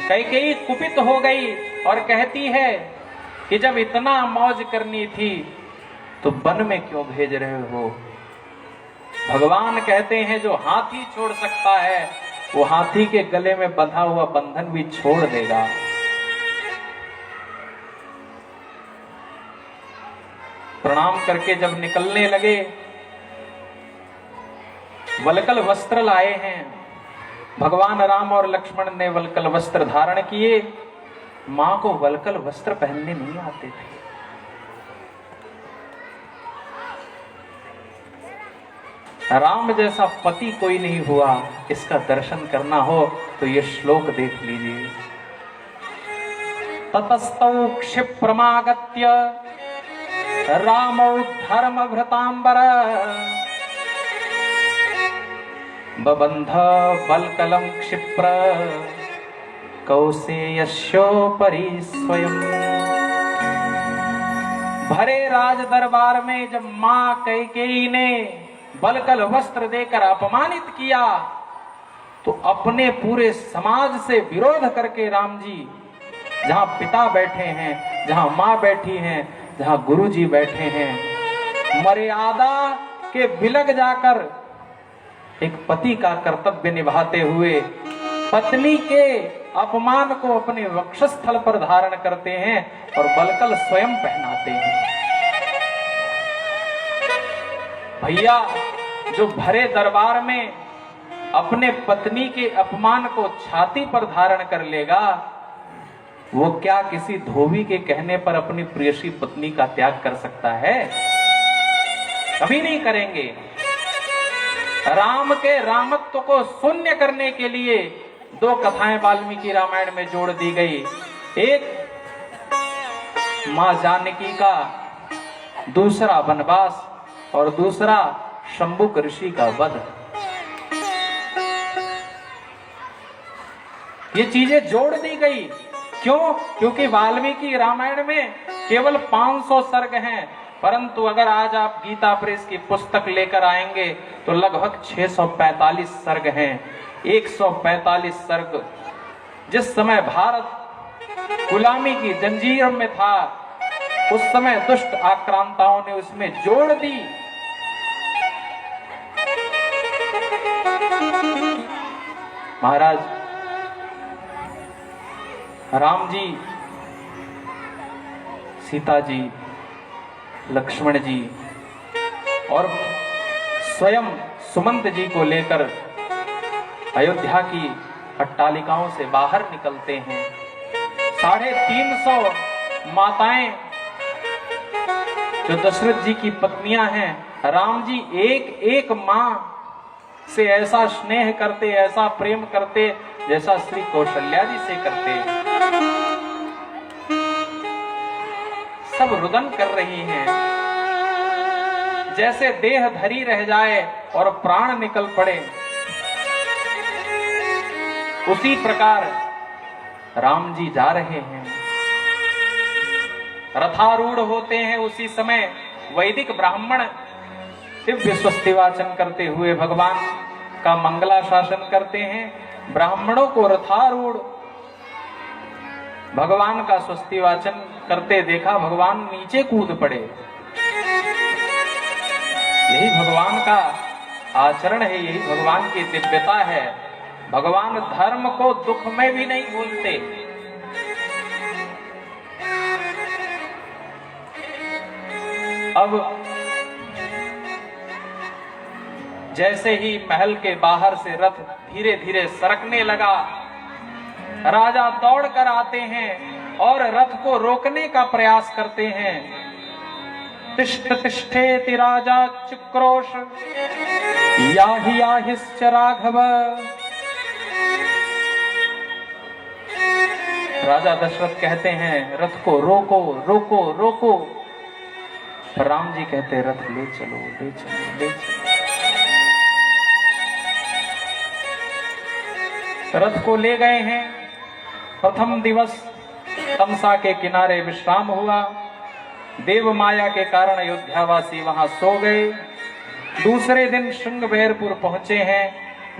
कैकेयी कुपित हो गई और कहती है कि जब इतना मौज करनी थी तो वन में क्यों भेज रहे हो। भगवान कहते हैं जो हाथी छोड़ सकता है वो हाथी के गले में बंधा हुआ बंधन भी छोड़ देगा। प्रणाम करके जब निकलने लगे, वलकल वस्त्र लाए हैं। भगवान राम और लक्ष्मण ने वलकल वस्त्र धारण किए। मां को वलकल वस्त्र पहनने नहीं आते थे। राम जैसा पति कोई नहीं हुआ। इसका दर्शन करना हो तो ये श्लोक देख लीजिए। ततस्तौ क्षिप्रमागत्य रामौ धर्मभृतांबर बबंध बलकलं क्षिप्र कौसेयस्योपरि स्वयं। भरे राज दरबार में जब मां कैकेयी ने बलकल वस्त्र देकर अपमानित किया तो अपने पूरे समाज से विरोध करके राम जी जहां पिता बैठे हैं, जहां मां बैठी हैं, जहां गुरु जी बैठे हैं, मर्यादा के बिलग जाकर एक पति का कर्तव्य निभाते हुए पत्नी के अपमान को अपने वक्षस्थल पर धारण करते हैं और बलकल स्वयं पहनाते हैं। भैया, जो भरे दरबार में अपने पत्नी के अपमान को छाती पर धारण कर लेगा, वो क्या किसी धोबी के कहने पर अपनी प्रियसी पत्नी का त्याग कर सकता है? कभी नहीं करेंगे। राम के रामत्व को शून्य करने के लिए दो कथाएं वाल्मीकि रामायण में जोड़ दी गई। एक मां जानकी का, दूसरा वनवास और दूसरा शंभुक ऋषि का वध। ये चीजें जोड़ दी गई। क्यों? क्योंकि वाल्मीकि रामायण में केवल 500 सर्ग हैं, परंतु अगर आज आप गीता प्रेस की पुस्तक लेकर आएंगे तो लगभग 645 सर्ग हैं। 145 सर्ग। जिस समय भारत गुलामी की जंजीर में था, उस समय दुष्ट आक्रांताओं ने उसमें जोड़ दी। महाराज, राम जी, सीता जी, लक्ष्मण जी और स्वयं सुमंत जी को लेकर अयोध्या की अट्टालिकाओं से बाहर निकलते हैं। 350 माताएं जो दशरथ जी की पत्नियां हैं, राम जी एक एक मां से ऐसा स्नेह करते, ऐसा प्रेम करते जैसा श्री कौशल्या जी से करते। सब रुदन कर रही हैं, जैसे देह धरी रह जाए और प्राण निकल पड़े। उसी प्रकार राम जी जा रहे हैं, रथारूढ़ होते हैं। उसी समय वैदिक ब्राह्मण दिव्य स्वस्ति वाचन करते हुए भगवान का मंगला शासन करते हैं। ब्राह्मणों को रथारूढ़ भगवान का स्वस्ति वाचन करते देखा, भगवान नीचे कूद पड़े। यही भगवान का आचरण है, यही भगवान की दिव्यता है। भगवान धर्म को दुख में भी नहीं भूलते। अब जैसे ही महल के बाहर से रथ धीरे धीरे सरकने लगा, राजा दौड़ कर आते हैं और रथ को रोकने का प्रयास करते हैं। तिष्ठ तिष्ठेति राजा चक्रोश याहि याहिश्च राघव। राजा दशरथ कहते हैं रथ को रोको रोको रोको। राम जी कहते हैं रथ ले चलो ले चलो ले चलो। रथ को ले गए हैं। प्रथम दिवस तमसा के किनारे विश्राम हुआ। देव माया के कारण अयोध्यावासी वहां सो गए। दूसरे दिन श्रृंगबेरपुर पहुंचे हैं।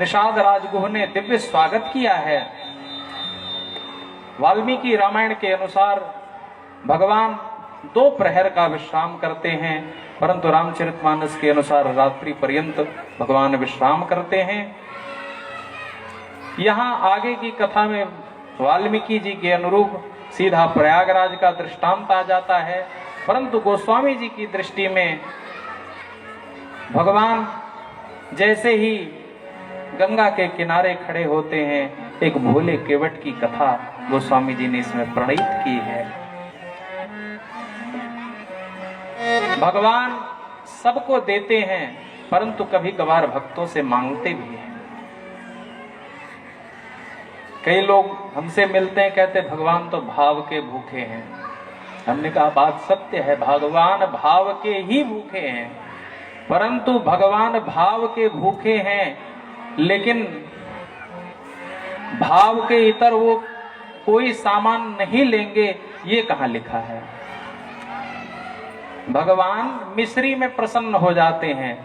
निषाद राजगुह ने दिव्य स्वागत किया है। वाल्मीकि रामायण के अनुसार भगवान 2 प्रहर का विश्राम करते हैं, परंतु रामचरितमानस के अनुसार रात्रि पर्यंत भगवान विश्राम करते हैं। यहाँ आगे की कथा में वाल्मीकि जी के अनुरूप सीधा प्रयागराज का दृष्टांत आ जाता है, परंतु गोस्वामी जी की दृष्टि में भगवान जैसे ही गंगा के किनारे खड़े होते हैं, एक भोले केवट की कथा गोस्वामी जी ने इसमें प्रणीत की है। भगवान सबको देते हैं, परंतु कभी कभार भक्तों से मांगते भी हैं। कई लोग हमसे मिलते हैं, कहते भगवान तो भाव के भूखे हैं। हमने कहा बात सत्य है, भगवान भाव के ही भूखे हैं, परंतु भगवान भाव के भूखे हैं, लेकिन भाव के इतर वो कोई सामान नहीं लेंगे, ये कहाँ लिखा है? भगवान मिश्री में प्रसन्न हो जाते हैं।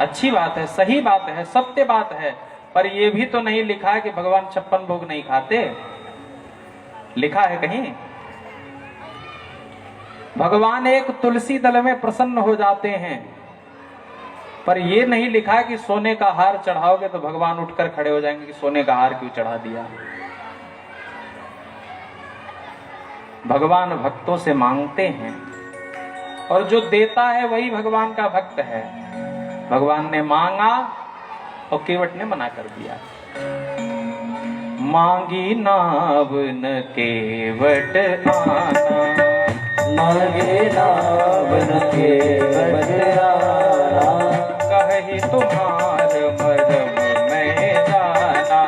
अच्छी बात है, सही बात है, सत्य बात है, पर यह भी तो नहीं लिखा है कि भगवान 56 भोग नहीं खाते। लिखा है कहीं? भगवान एक तुलसी दल में प्रसन्न हो जाते हैं, पर यह नहीं लिखा है कि सोने का हार चढ़ाओगे तो भगवान उठकर खड़े हो जाएंगे कि सोने का हार क्यों चढ़ा दिया। भगवान भक्तों से मांगते हैं और जो देता है वही भगवान का भक्त है। भगवान ने मांगा और केवट ने मना कर दिया। मांगी नाव न केवट आना, मांगे नाव न केवट आना, कहे तुम्हार मरम मैं जाना,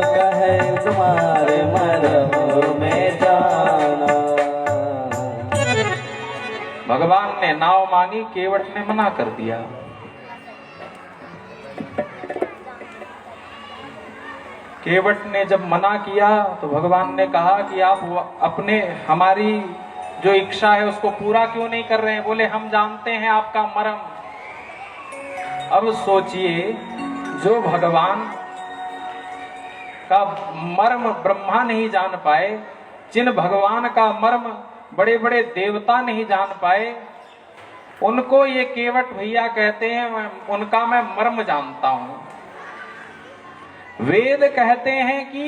कहे तुम्हारे मरम में जाना। भगवान ने नाव मांगी, केवट ने मना कर दिया। केवट ने जब मना किया तो भगवान ने कहा कि आप अपने हमारी जो इच्छा है उसको पूरा क्यों नहीं कर रहे हैं? बोले हम जानते हैं आपका मर्म। अब सोचिए, जो भगवान का मर्म ब्रह्मा नहीं जान पाए, जिन भगवान का मर्म बड़े बड़े देवता नहीं जान पाए, उनको ये केवट भैया कहते हैं उनका मैं मर्म जानता हूं। वेद कहते हैं कि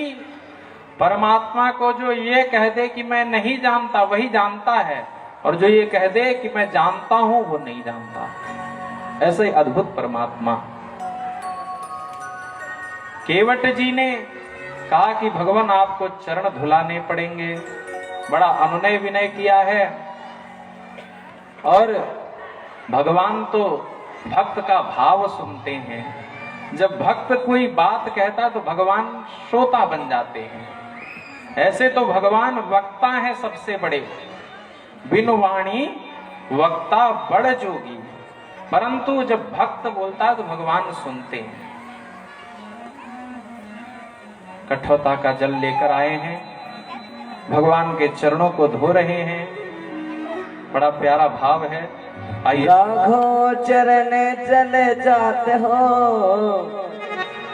परमात्मा को जो ये कह दे कि मैं नहीं जानता वही जानता है, और जो ये कह दे कि मैं जानता हूं वो नहीं जानता। ऐसे अद्भुत परमात्मा। केवट जी ने कहा कि भगवान आपको चरण धुलाने पड़ेंगे। बड़ा अनुनय विनय किया है, और भगवान तो भक्त का भाव सुनते हैं। जब भक्त कोई बात कहता तो भगवान श्रोता बन जाते हैं। ऐसे तो भगवान वक्ता है सबसे बड़े, बिनु वाणी वक्ता बड़ जोगी, परंतु जब भक्त बोलता है तो भगवान सुनते हैं। कठोता का जल लेकर आए हैं, भगवान के चरणों को धो रहे हैं। बड़ा प्यारा भाव है। आइए। राघो चरण चले जाते हो,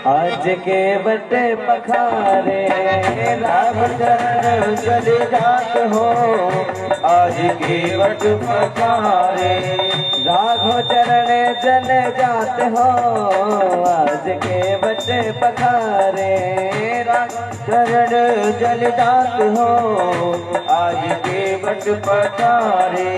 आज के बटे पखारे। राघो चरण चले जाते हो, आज के बट पखारे। राघो चरण चले जाते हो, आज के बटे पखारे। राघो चरण चले जाते हो, आज के बट पखारे।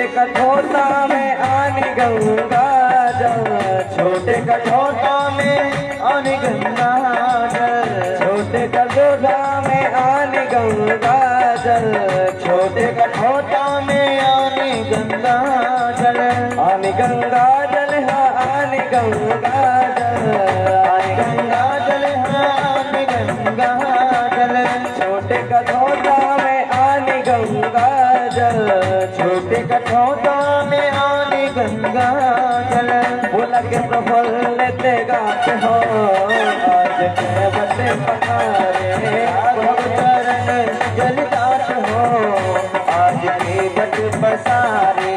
कठोता में आनी गंगा जल, छोटे कठोता में आनी गंगा जल। छोटे कठोता में आनी गंगा जल, छोटे कठोता में आनी गंगा जल। आनी गंगा जल है आनी गंगा जल, आनी गंगा जल है आनी गंगा जल। छोटे कठोता में आनी गंगा जल, छोटे कठोता में आनी गंगा जल। बोला के प्रफुल्लित गाते हो, आज के बटे पखारे। प्रभु चरण जल जात हो, आज के बट पसारे।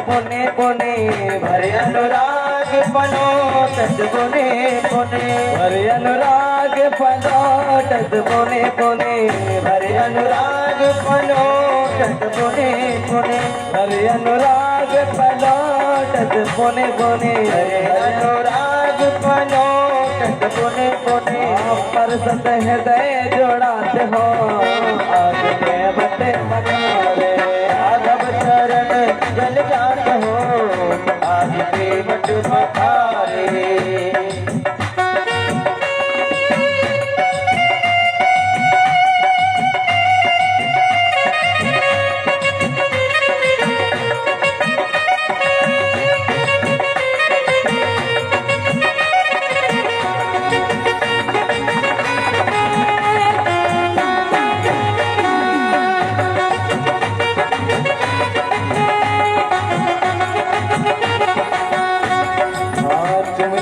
पुने पुने भरे अनुराग पलोटत पुने पुने भरे अनुराग पलोटत पुने पुने भरे अनुराग पलोटत पुने पुने भरे अनुराग पलोटत पुने पुने भरे अनुराग पलोटत पुने पुने परसत हृदय जोड़ाते हो आज के बटे मकारे आधव चरण जल जात हो आज के बट मकारे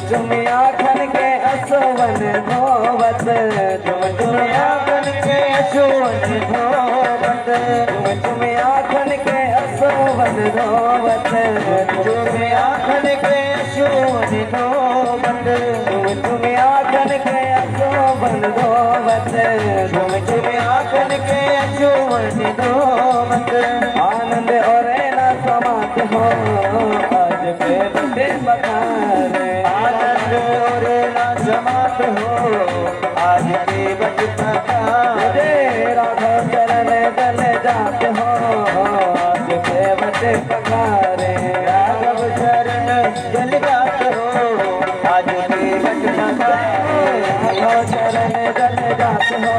तुम आखन के असोवन धोवत तुम आखन के असोवन धोवत तुम आखन के असोवन धोवत तुम आखन के असोवन धोवत तुम आखन के असोवन धोवत तुम आखन के असोवन धोवत आनंद और न समात हो आज पे बटे बखारे आनंद और ना समात हो आज के बट पकारे राघव चरण जल जात हो आज के बट पकारे राघव चरण जल जात हो आज के बट पकारे राघव चरण जल जात हो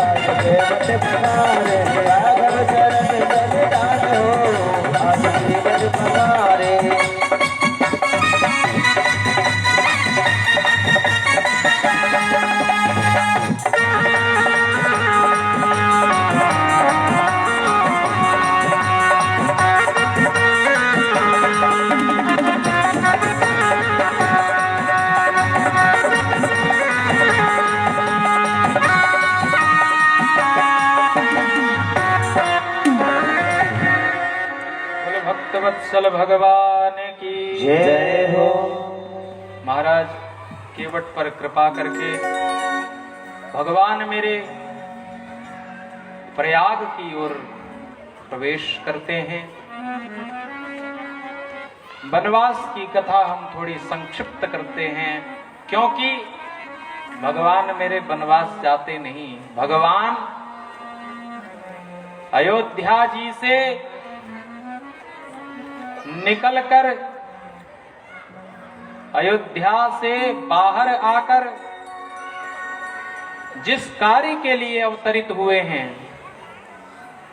आज के बट पकारे राघव चरण जल जात हो आज के बट पकारे भक्तवत्सल भगवान की जय हो। महाराज केवट पर कृपा करके भगवान मेरे प्रयाग की ओर प्रवेश करते हैं। वनवास की कथा हम थोड़ी संक्षिप्त करते हैं, क्योंकि भगवान मेरे वनवास जाते नहीं। भगवान अयोध्या जी से निकलकर अयोध्या से बाहर आकर जिस कार्य के लिए अवतरित हुए हैं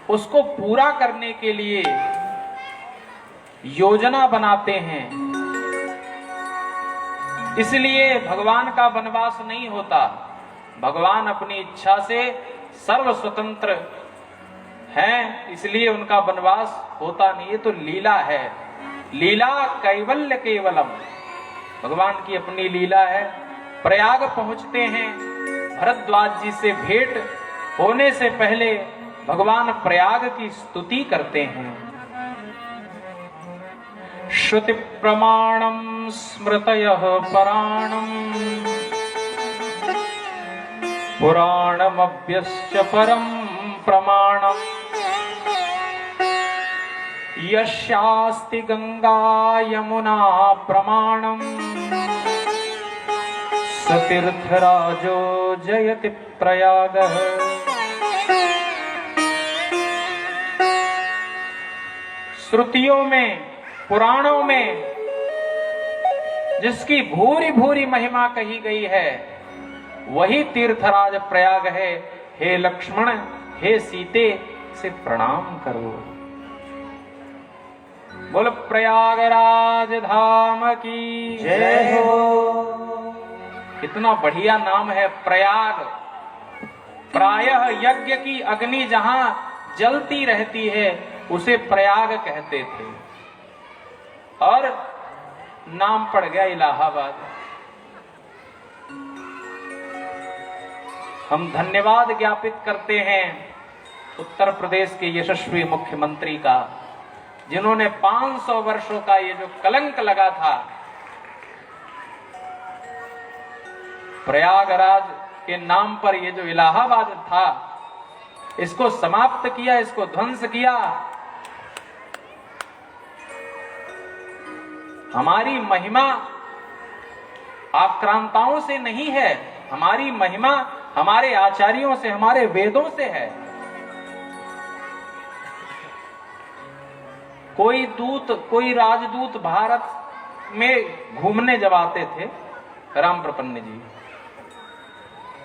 उसको पूरा करने के लिए योजना बनाते हैं। इसलिए भगवान का वनवास नहीं होता। भगवान अपनी इच्छा से सर्व स्वतंत्र हैं, इसलिए उनका वनवास होता नहीं। ये तो लीला है, लीला कैवल्य केवलम, भगवान की अपनी लीला है। प्रयाग पहुंचते हैं, भरद्वाज जी से भेंट होने से पहले भगवान प्रयाग की स्तुति करते हैं। श्रुति प्रमाणम स्मृतयः पुराणम पुराणमभ्यश्च परम प्रमाणम यस्यास्ति गंगा यमुना प्रमाणम स तीर्थराजो जयति प्रयागः। श्रुतियों में, पुराणों में जिसकी भूरी भूरी महिमा कही गई है वही तीर्थराज प्रयाग है। हे लक्ष्मण, हे सीते, से प्रणाम करो। बोल प्रयागराज धाम की जय हो। कितना बढ़िया नाम है प्रयाग। प्रायः यज्ञ की अग्नि जहां जलती रहती है उसे प्रयाग कहते थे, और नाम पड़ गया इलाहाबाद। हम धन्यवाद ज्ञापित करते हैं उत्तर प्रदेश के यशस्वी मुख्यमंत्री का, जिन्होंने 500 वर्षों का ये जो कलंक लगा था प्रयागराज के नाम पर, ये जो इलाहाबाद था, इसको समाप्त किया, इसको ध्वंस किया। हमारी महिमा आक्रांताओं से नहीं है, हमारी महिमा हमारे आचार्यों से, हमारे वेदों से है। कोई दूत, कोई राजदूत भारत में घूमने जब आते थे, राम प्रपन्न जी,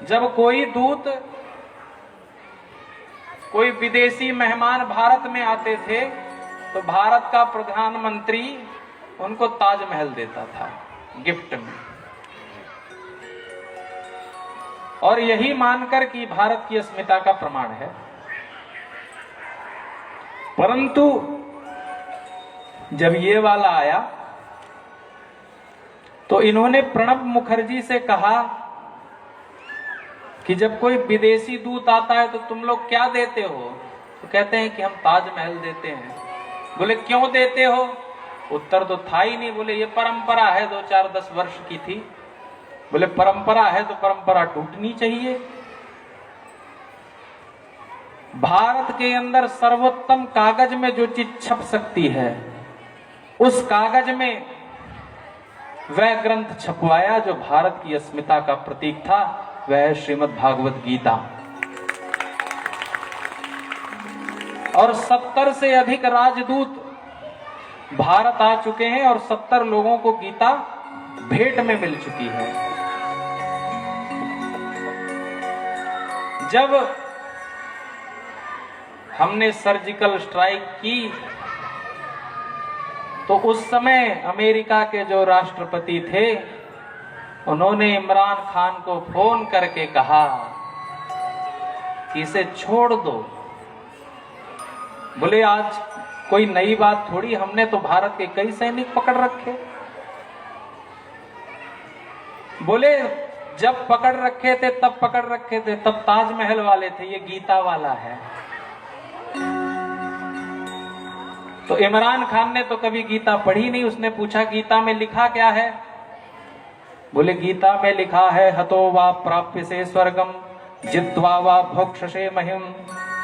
जब कोई दूत, कोई विदेशी मेहमान भारत में आते थे तो भारत का प्रधानमंत्री उनको ताजमहल देता था गिफ्ट में, और यही मानकर कि भारत की अस्मिता का प्रमाण है। परंतु जब ये वाला आया तो इन्होंने प्रणब मुखर्जी से कहा कि जब कोई विदेशी दूत आता है तो तुम लोग क्या देते हो? तो कहते हैं कि हम ताजमहल देते हैं। बोले क्यों देते हो? उत्तर तो था ही नहीं। बोले ये परंपरा है, 2-4-10 वर्ष की थी। बोले परंपरा है तो परंपरा टूटनी चाहिए। भारत के अंदर सर्वोत्तम कागज में जो चीज छप सकती है, उस कागज में वह ग्रंथ छपवाया जो भारत की अस्मिता का प्रतीक था, वह है श्रीमद् भागवत गीता। और 70 से अधिक राजदूत भारत आ चुके हैं और 70 लोगों को गीता भेंट में मिल चुकी है। जब हमने सर्जिकल स्ट्राइक की तो उस समय अमेरिका के जो राष्ट्रपति थे, उन्होंने इमरान खान को फोन करके कहा कि इसे छोड़ दो। बोले आज कोई नई बात थोड़ी, हमने तो भारत के कई सैनिक पकड़ रखे। बोले जब पकड़ रखे थे तब पकड़ रखे थे, तब ताजमहल वाले थे, ये गीता वाला है। तो इमरान खान ने तो कभी गीता पढ़ी नहीं। उसने पूछा गीता में लिखा क्या है? बोले गीता में लिखा है हतो वा प्राप्य से स्वर्गम जित्वा वा भोक्षसे महिम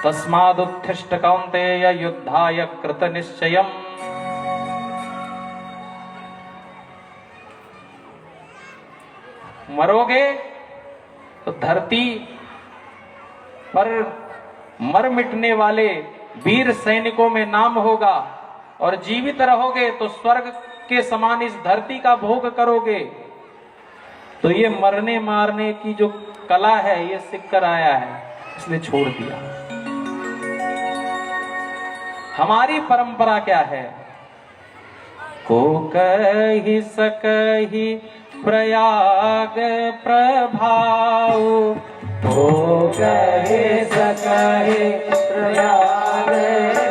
तस्मादुत्थिष्ठ कौन्तेय युद्धाय कृत निश्चयम्। मरोगे तो धरती पर मर मिटने वाले वीर सैनिकों में नाम होगा, और जीवित रहोगे तो स्वर्ग के समान इस धरती का भोग करोगे। तो ये मरने मारने की जो कला है, ये सीख कर आया है, इसलिए छोड़ दिया। हमारी परंपरा क्या है? को कहि सकहि प्रयाग प्रभाव, को कहि सकहि प्रयाग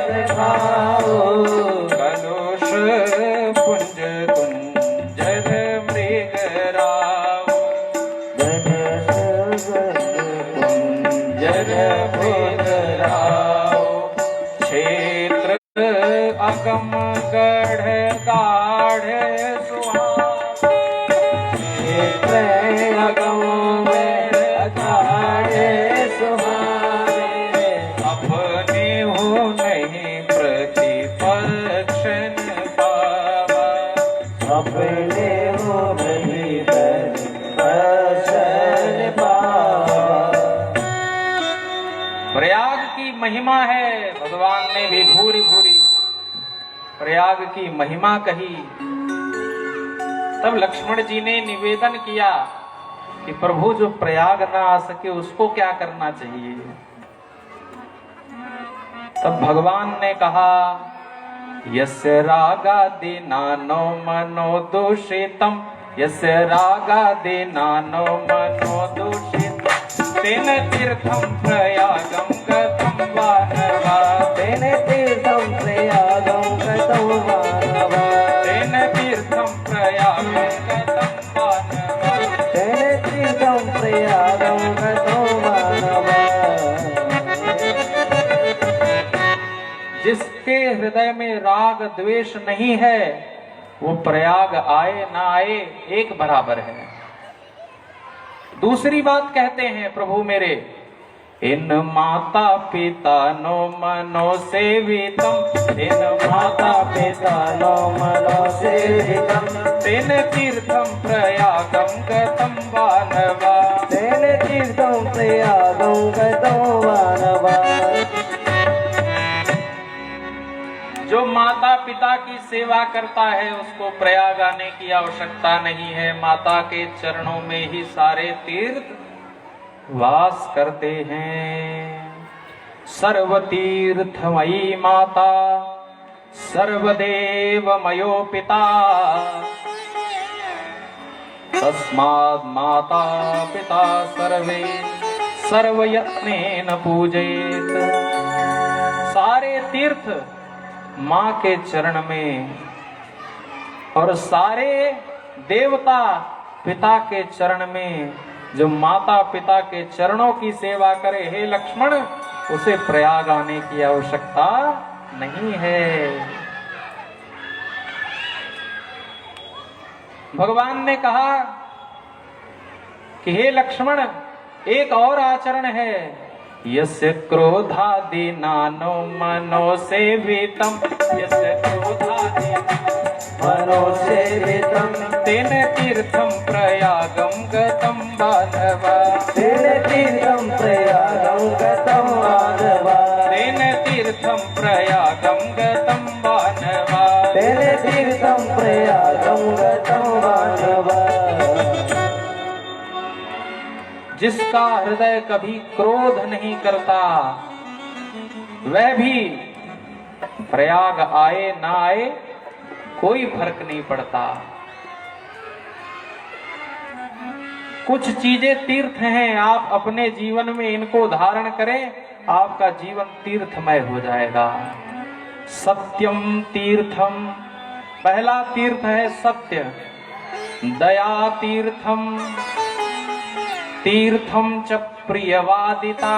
प्रभाव। कलुष पुंज कुंजर मृगराव, कुंजर मृगराव। क्षेत्र अगम गढ़ गाढ़ सुहाव, क्षेत्र अगम गाढ़ सुहावे। अपने हो नहीं प्रतिपक्षन पावा, अपने हो नहीं प्रतिपक्षन पावा। प्रयाग की महिमा है। भगवान ने भी भूरी भूरी प्रयाग की महिमा कही। तब लक्ष्मण जी ने निवेदन किया कि प्रभु जो प्रयाग ना आ सके उसको क्या करना चाहिए? तब भगवान ने कहा यस्य रागादि नानो मनो दूषितम, यस्य रागादि नानो मनो दूषितम, तेन तीर्थम प्रयागम गतम वानवा, तेन तीर्थम प्रयागम गतम वानवा, तेन तीर्थम प्रयागम गतम वानवा, तेन तीर्थम प्रयागम गतम वानवा। जिसके हृदय में राग द्वेष नहीं है, वो प्रयाग आए ना आए एक बराबर है। दूसरी बात कहते हैं प्रभु मेरे, इन माता पिता नो मनो सेवितम, इन माता पिता नो मनो सेवितम, तेन तीर्थम प्रयागम गतम वानवा, तेन तीर्थम प्रयागम गतम वानवा। जो माता पिता की सेवा करता है उसको प्रयाग आने की आवश्यकता नहीं है। माता के चरणों में ही सारे तीर्थ वास करते हैं। सर्वतीर्थमयी माता सर्वदेवमयो पिता, तस्मात् माता पिता सर्वे सर्वयत्नेन पूजयेत। सारे तीर्थ माँ के चरण में और सारे देवता पिता के चरण में। जो माता पिता के चरणों की सेवा करे, हे लक्ष्मण, उसे प्रयाग आने की आवश्यकता नहीं है। भगवान ने कहा कि हे लक्ष्मण, एक और आचरण है, यस्य क्रोधादि नानो मनो सेवितम, यस्य क्रोधादि मनो सेवितम, तेन तीर्थम प्रयागम गतम वानवा, तेन तीर्थम प्रयागम गतम वानवा, तेन तीर्थम प्रयागम गतम वानवा, तेन तीर्थम प्रयागम गतम वानवा। जिसका हृदय कभी क्रोध नहीं करता, वह भी प्रयाग आए ना आए कोई फर्क नहीं पड़ता। कुछ चीजें तीर्थ हैं, आप अपने जीवन में इनको धारण करें, आपका जीवन तीर्थमय हो जाएगा। सत्यम तीर्थम, पहला तीर्थ है सत्य। दया तीर्थम, तीर्थम च प्रियवादिता,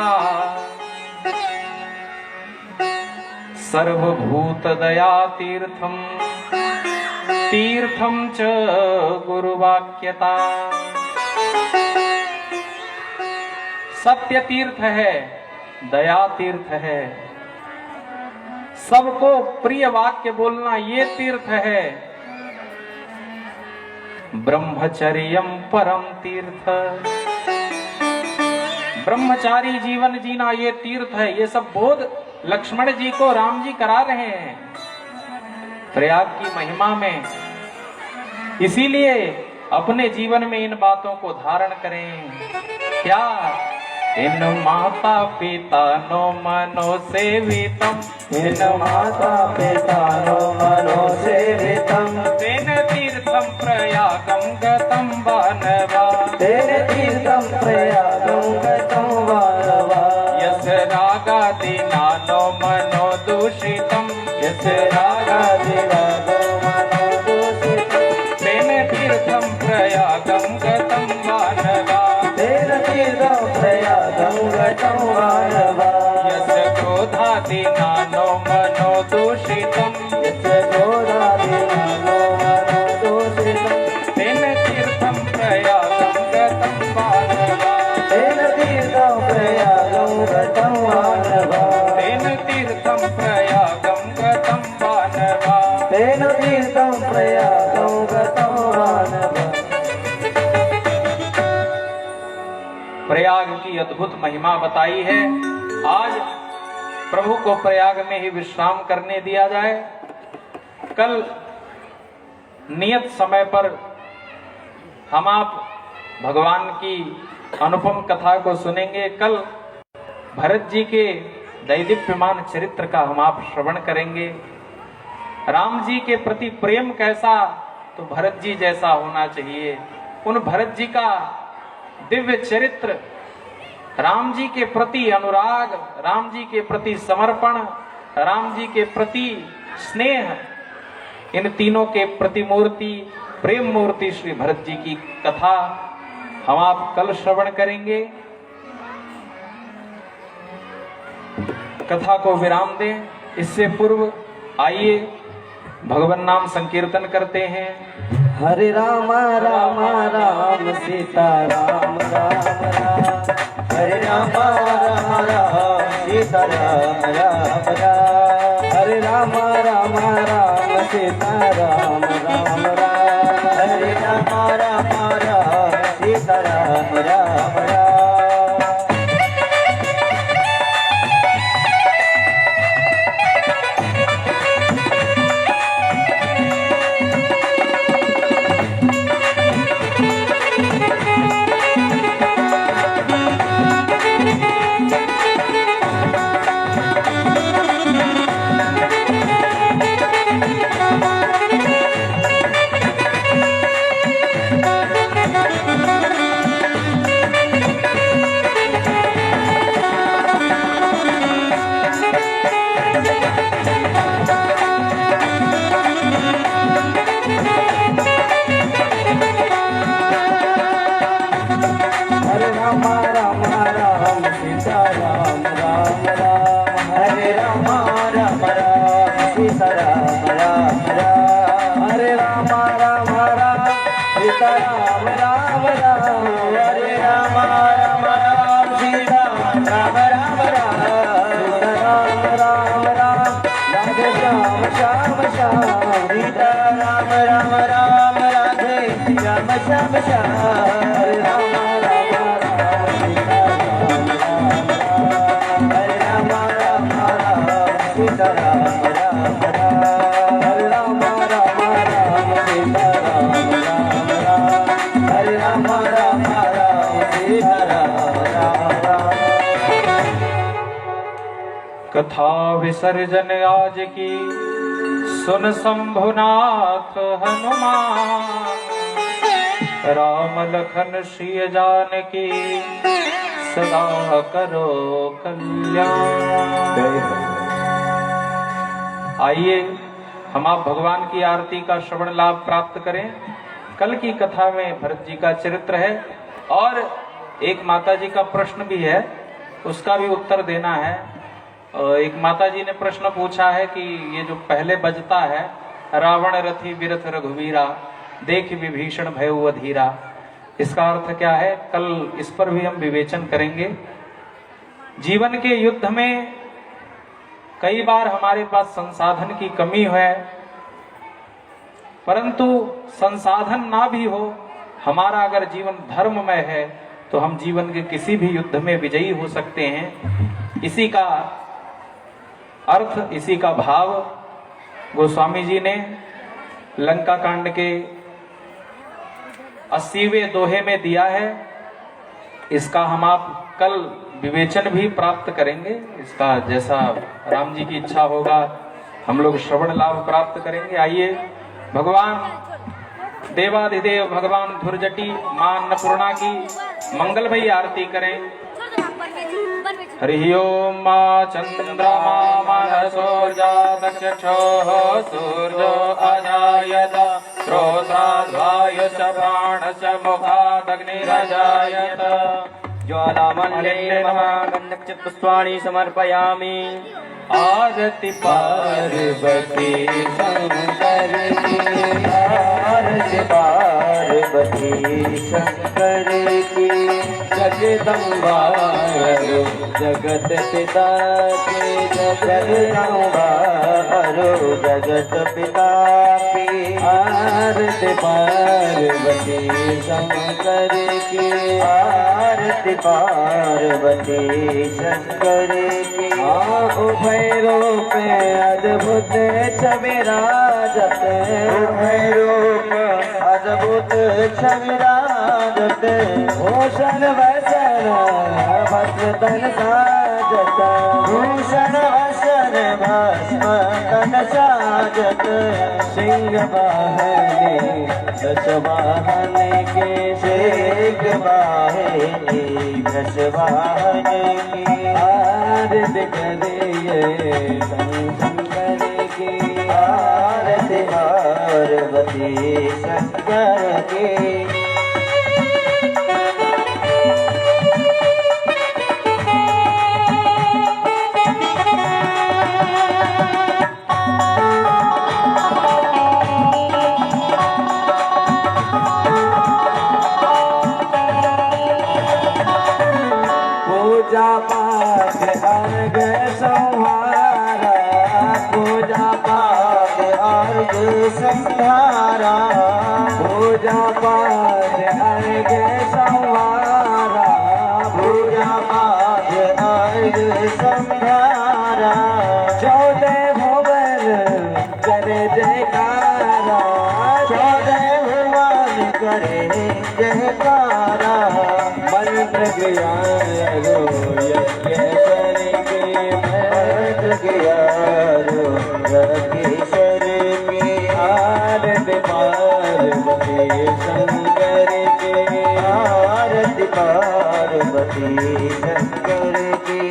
सर्वभूत दया तीर्थम, तीर्थम च गुरुवाक्यता। सत्य तीर्थ है, दया तीर्थ है, सबको प्रिय वाक्य बोलना ये तीर्थ है। ब्रह्मचर्यम परम तीर्थ, ब्रह्मचारी जीवन जीना ये तीर्थ है। ये सब बोध लक्ष्मण जी को राम जी करा रहे हैं प्रयाग की महिमा में। इसीलिए अपने जीवन में इन बातों को धारण करें। क्या? इन माता पिता नो मनो सेवितम, इन माता पिता नो मनो सेवितम, तेन तीर्थम प्रयागम गतम वानवा, तेन तीर्थम प्रयागम गतम वानवा। यस रागादि नानो मनो दूषितम, यस रागादि नानो मनो दूषितम, तेन तीर्थम प्रयागम गतम वानवा, तेन तीर्थम प्रयागम गतम वानवा। यस क्रोधादि नानो मनो दूषितम, यस क्रोधादि नानो मनो दूषितम, तेन तीर्थम प्रयागम गतम वानवा, तेन तीर्थम प्रयागम गतम वानवा, तेन तीर्थम प्रयागम गतम वानवा। तेन तीर्थम प्रयागम गतम वानवा। प्रयाग की अद्भुत महिमा बताई है। आज प्रभु को प्रयाग में ही विश्राम करने दिया जाए। कल नियत समय पर हम आप भगवान की अनुपम कथा को सुनेंगे। कल भरत जी के दैदीप्यमान चरित्र का हम आप श्रवण करेंगे। राम जी के प्रति प्रेम कैसा, तो भरत जी जैसा होना चाहिए। उन भरत जी का दिव्य चरित्र, राम जी के प्रति अनुराग, राम जी के प्रति समर्पण, राम जी के प्रति स्नेह, इन तीनों के प्रतिमूर्ति, प्रेम मूर्ति श्री भरत जी की कथा हम आप कल श्रवण करेंगे। कथा को विराम दें। इससे पूर्व आइए भगवान नाम संकीर्तन करते हैं। हरे राम राम राम सीता राम राम राम, हरे राम राम राम सीता राम राम राम, हरे राम राम राम सीता राम राम राम, हरे राम राम राम सीता राम राम राम। कथा विसर्जन आज की सुन शंभुनाथ हनुमान, राम लखन श्री जानकी सदा करो कल्याण। आइए हम आप भगवान की आरती का श्रवण लाभ प्राप्त करें। कल की कथा में भरत जी का चरित्र है और एक माता जी का प्रश्न भी है, उसका भी उत्तर देना है। एक माता जी ने प्रश्न पूछा है कि ये जो पहले बजता है, रावण रथी विरथ रघुवीरा, देख विभीषण भयउ अधीरा, इसका अर्थ क्या है? कल इस पर भी हम विवेचन करेंगे। जीवन के युद्ध में कई बार हमारे पास संसाधन की कमी है, परंतु संसाधन ना भी हो, हमारा अगर जीवन धर्ममय है तो हम जीवन के किसी भी युद्ध में विजयी हो सकते हैं। इसी का अर्थ, इसी का भाव गोस्वामी जी ने लंका कांड के 80वें दोहे में दिया है। इसका हम आप कल विवेचन भी प्राप्त करेंगे। इसका जैसा राम जी की इच्छा होगा हम लोग श्रवण लाभ प्राप्त करेंगे। आइए भगवान देवाधिदेव भगवान धुरजटी मां अन्नपूर्णा की मंगल भई आरती करें। हरि ओम मा चंद्रमा मनसो जातचक्षुः सूर्यो अजायत श्रोत्राद्वायुश्च प्राणश्च मुखादग्निरजायत ज्वालामल्लेन गन्धपुष्पाणि समर्पयामि। आरति पार्वती शंकर की, आरति पार्वती शंकर की, जगदम्बा जगत पिता के, जगदम्बा जगत पिता की। आरति पार्वती शंकर की, आरति पार्वती शंकर की। उभय रूप अद्भुत छविराजत, उभय रूप अद्भुत छविराजत, भूषण वसन भस्म तन साजत, भूषण वसन भस्म तन साजत। सिंह वाहने दश वाहन के, सिंह वाहने दश वाहन की। आरती करिए शंकर की, आरती पार्वती शंकर की। पूजा पाठ अर्घ संहारा, पूजा पाठ अर्घ संहारा, पूजा पाठ अर्घ संहारा, पूजा पाठ अर्घ संहारा। 14 भुवन करे जयकारा, 14 भुवन करे जयकारा। मंत्र ज्ञानो यज्ञ करके, मंत्र ज्ञानो यज्ञेश्वर की। आरती पार्वती शंकर के, आरती पार्वती शंकर की।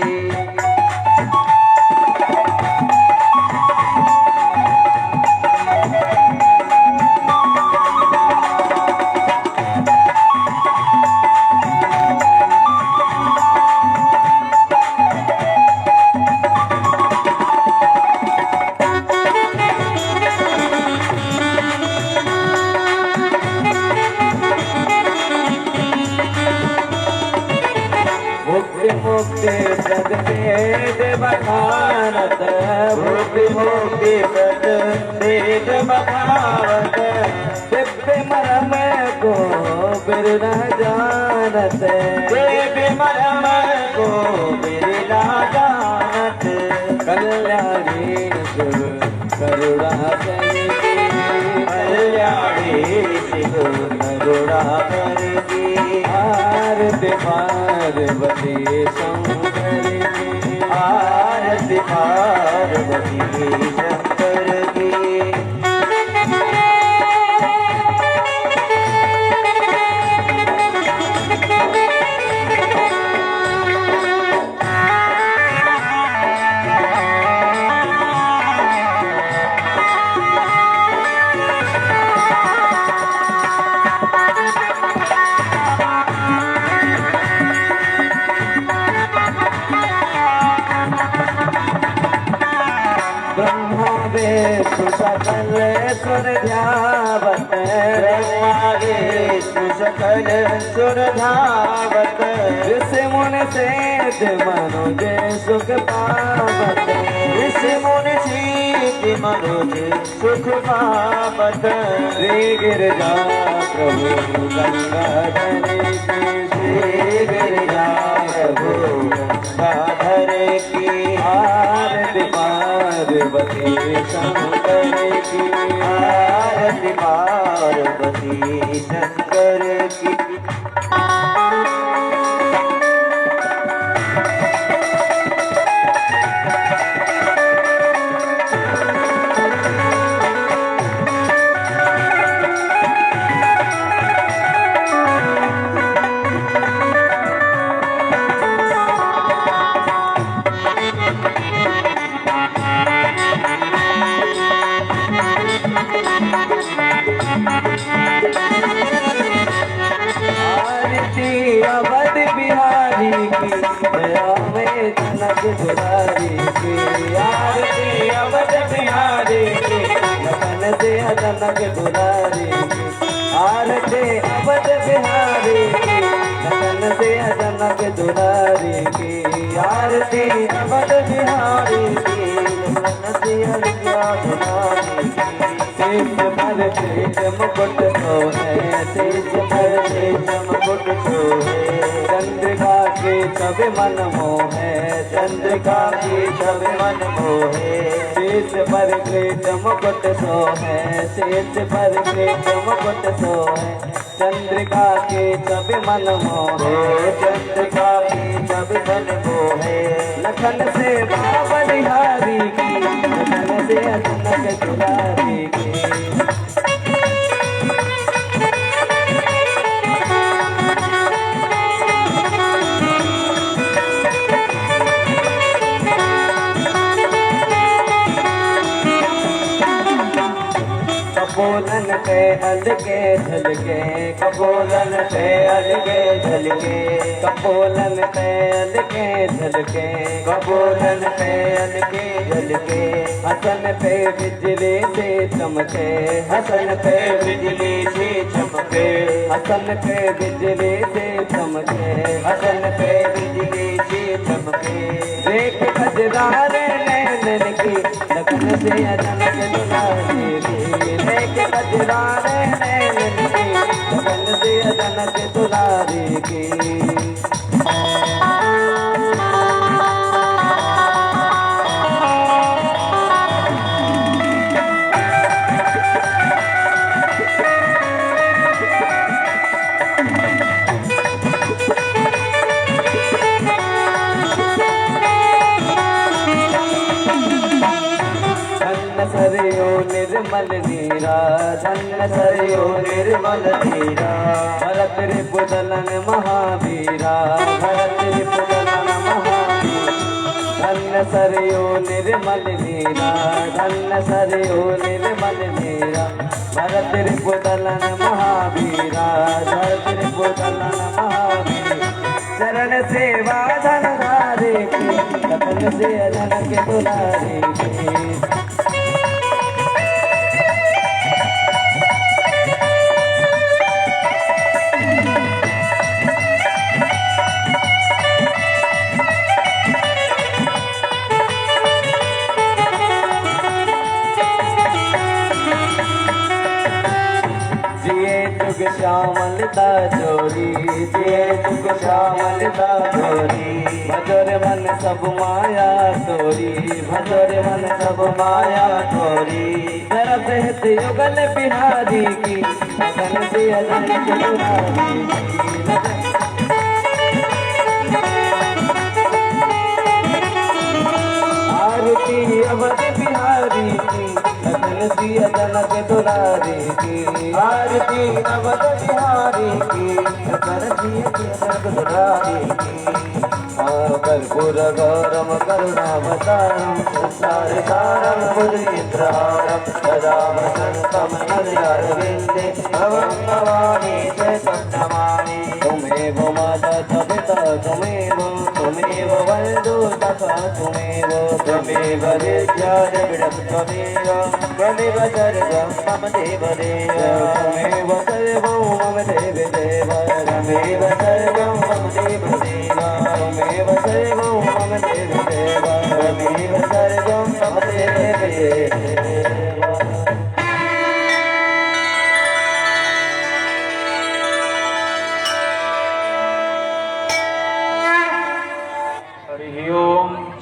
मुक्ति प्रद वेद बखानत, मुक्ति मुक्ति प्रद वेद बखानत। दिव्य मरम को बिर न जानत, दिव्य मरम को बिर न जानत। कल्याणी शिव करुणा करके, कल्याणी शिव करुणा करके। आरती पार्वती शंकर की, आरती पार्वती शंकर की। सकल सुर ध्यावत, ब्रह्मा विष्णु सकल सुर ध्यावत। ऋषि मुनि सेठ मनुज सुख पावत, ऋषि मुनि सेठ मनुज सुख पावत। श्री गिरिजा प्रभु गंगाधर की, श्री गिरिजा प्रभु गंगाधर की। आरती पार्वती शंकर की, आरती पार्वती शंकर की। अवध बिहारी की, दया में जनक दुलारी की। आरती अवध बिहारी की, लगन से जनक दुलारी की। आरती अवध बिहारी की, लगन से जनक दुलारी की। आरती अवध बिहारी की, लगन से दुलारी की। शेष पर शेष मुकुट सोहे, शेष पर शेष मुकुट सोहे। चंद्रिका के सब मन मोहे, चंद्रिका के सब मन मोहे। शेष पर कृत मुकुट सोहे, शेष पर कृत मुकुट सोहे। चंद्रिका के सब मन मोहे, चंद्रिका के सब मन मोहे। लखन से बाबा बिहारी की, लखन से जनक दुलारी की। कपोलन पे अलगे झलके, कपोलन पे अलगे झलके। कपोलन पे अलगे झलके, कपोलन पे अलगे झलके। हसन पे बिजली से चमके, हसन पे बिजली से चमके। हसन पे बिजली से चमके, हसन पे बिजली से से जनक दुलारी की लेके गजरा रे नैनन की लगन से जनक दुलारी की सरयो निर्मल नीरा धन सरयो निर्मल नीरा भरत रिपुदलन महावीरा भरत रिपुदलन महावीरा धन सरयो निर्मल नीरा धन सरयो निर्मल नीरा भरत रिपुदलन महावीरा भरत रिपुदलन महावीरा चरण सेवा धन धारे की तपन से जनक दुलारे की जुग श्यामलता जोरी जिए जुग श्यामलता जोरी भजोर मन सब माया तोरी भजोर मन सब माया तोरी जरा बहत युगल बिहारी की लगन से जनक दुलारी की आरती अवध बिहारी की लगन से जनक दुलारी की आरती अवध बिहारी की लगन से जनक दुलारी की कर्पूर गौरम करुणावतारम संसार सारम बुद्धिद्रारम सदा वसंतम हृदयारविंदे भवं भवानी चैतं नमामि त्वमेव माता पिता त्वमेव वन्दो तथा त्वमेव विद्या जगदं त्वमेव सर्वं मम देवदेव त्वमेव सर्वं मम देवदेव त्वमेव सर्वं मम देवदेव त्वमेव सर्वं मम देवदेव त्वमेव सर्वं मम देवदेव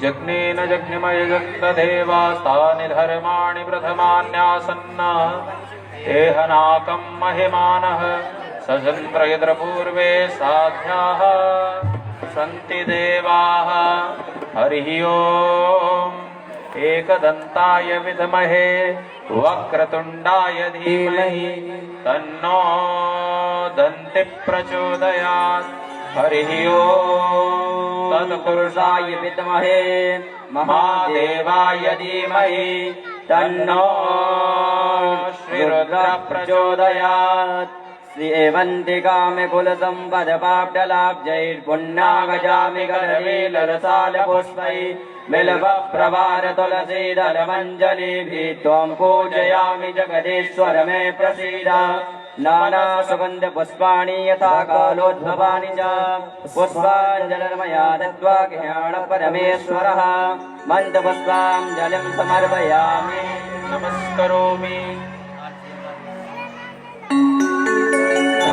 जग्नेन जग्निमय जग्देवास्तानि धर्माणि प्रथमान्यासन्न तेहनाकं महिमानः सजन्त्रयद्रपूर्वे साध्याः सन्ति देवाः हरिः ओम् एकदन्ताय विद्महे वक्रतुण्डाय धीमहि तन्नो दन्ति प्रचोदयात् हरिः ओम् तत्पुरुषाय विद्महे महादेवाय धीमहि तन्नो श्रीरुद्रः प्रचोदयात् श्रीवन्तिकामि कुलसम्पदपाब्जलाब्जैर्पुण्णागजामि करवीलरसालपुष्पैः बिल्वप्रवार तुलसीदलमञ्जलिभिः त्वं पूजयामि जगदीश्वर मे प्रसीद नानासुगन्धपुष्पाणि यथा कालोद्भवानि च पुष्पाञ्जलिर्मया दत्त्वा ज्ञानपरमेश्वरः मन्त्रपुष्पाञ्जलिं समर्पयामि नमस्करोमि।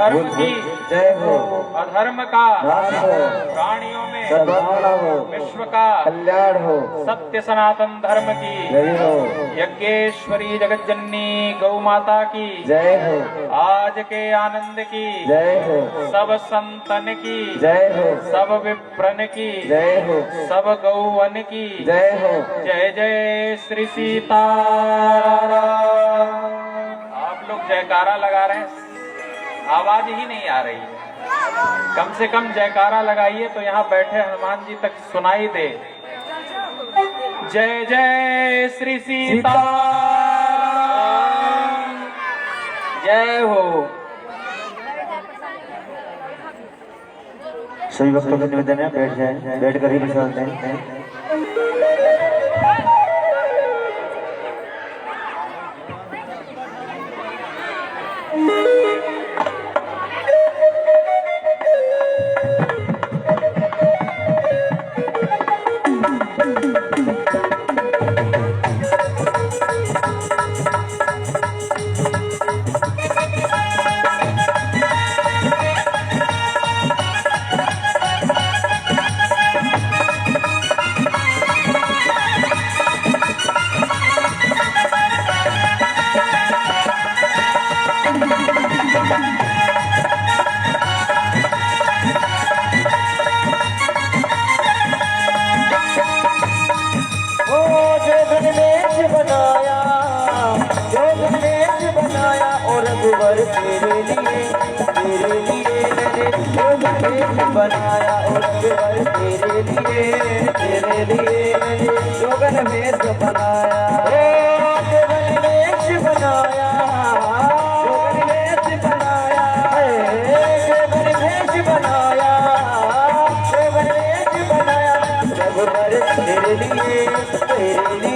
धर्म की जय हो, अधर्म का नाश हो, प्राणियों में सद्भावना हो, विश्व का कल्याण हो, सत्य सनातन धर्म की जय हो, यज्ञेश्वरी जगज्जननी गौ माता की जय हो, आज के आनंद की जय हो, सब संतन की जय हो, सब विप्रन की जय हो, सब गौवन की जय हो। जय जय श्री सीता। आप लोग जयकारा लगा रहे हैं, आवाज ही नहीं आ रही है। कम से कम जयकारा लगाइए तो यहाँ बैठे हनुमान जी तक सुनाई दे। जय जय श्री सीता, जय हो। सभी भक्तों का निवेदन है, बैठ जाए, बैठ कर ही प्रसाद दें। वेश बनाया रघुवर तेरे लिए जोगन वेश बनाया जोगन वेश बनाया जोगन वेश बनाया जोगन वेश बनाया जोगन वेश बनाया रघुवर तेरे लिए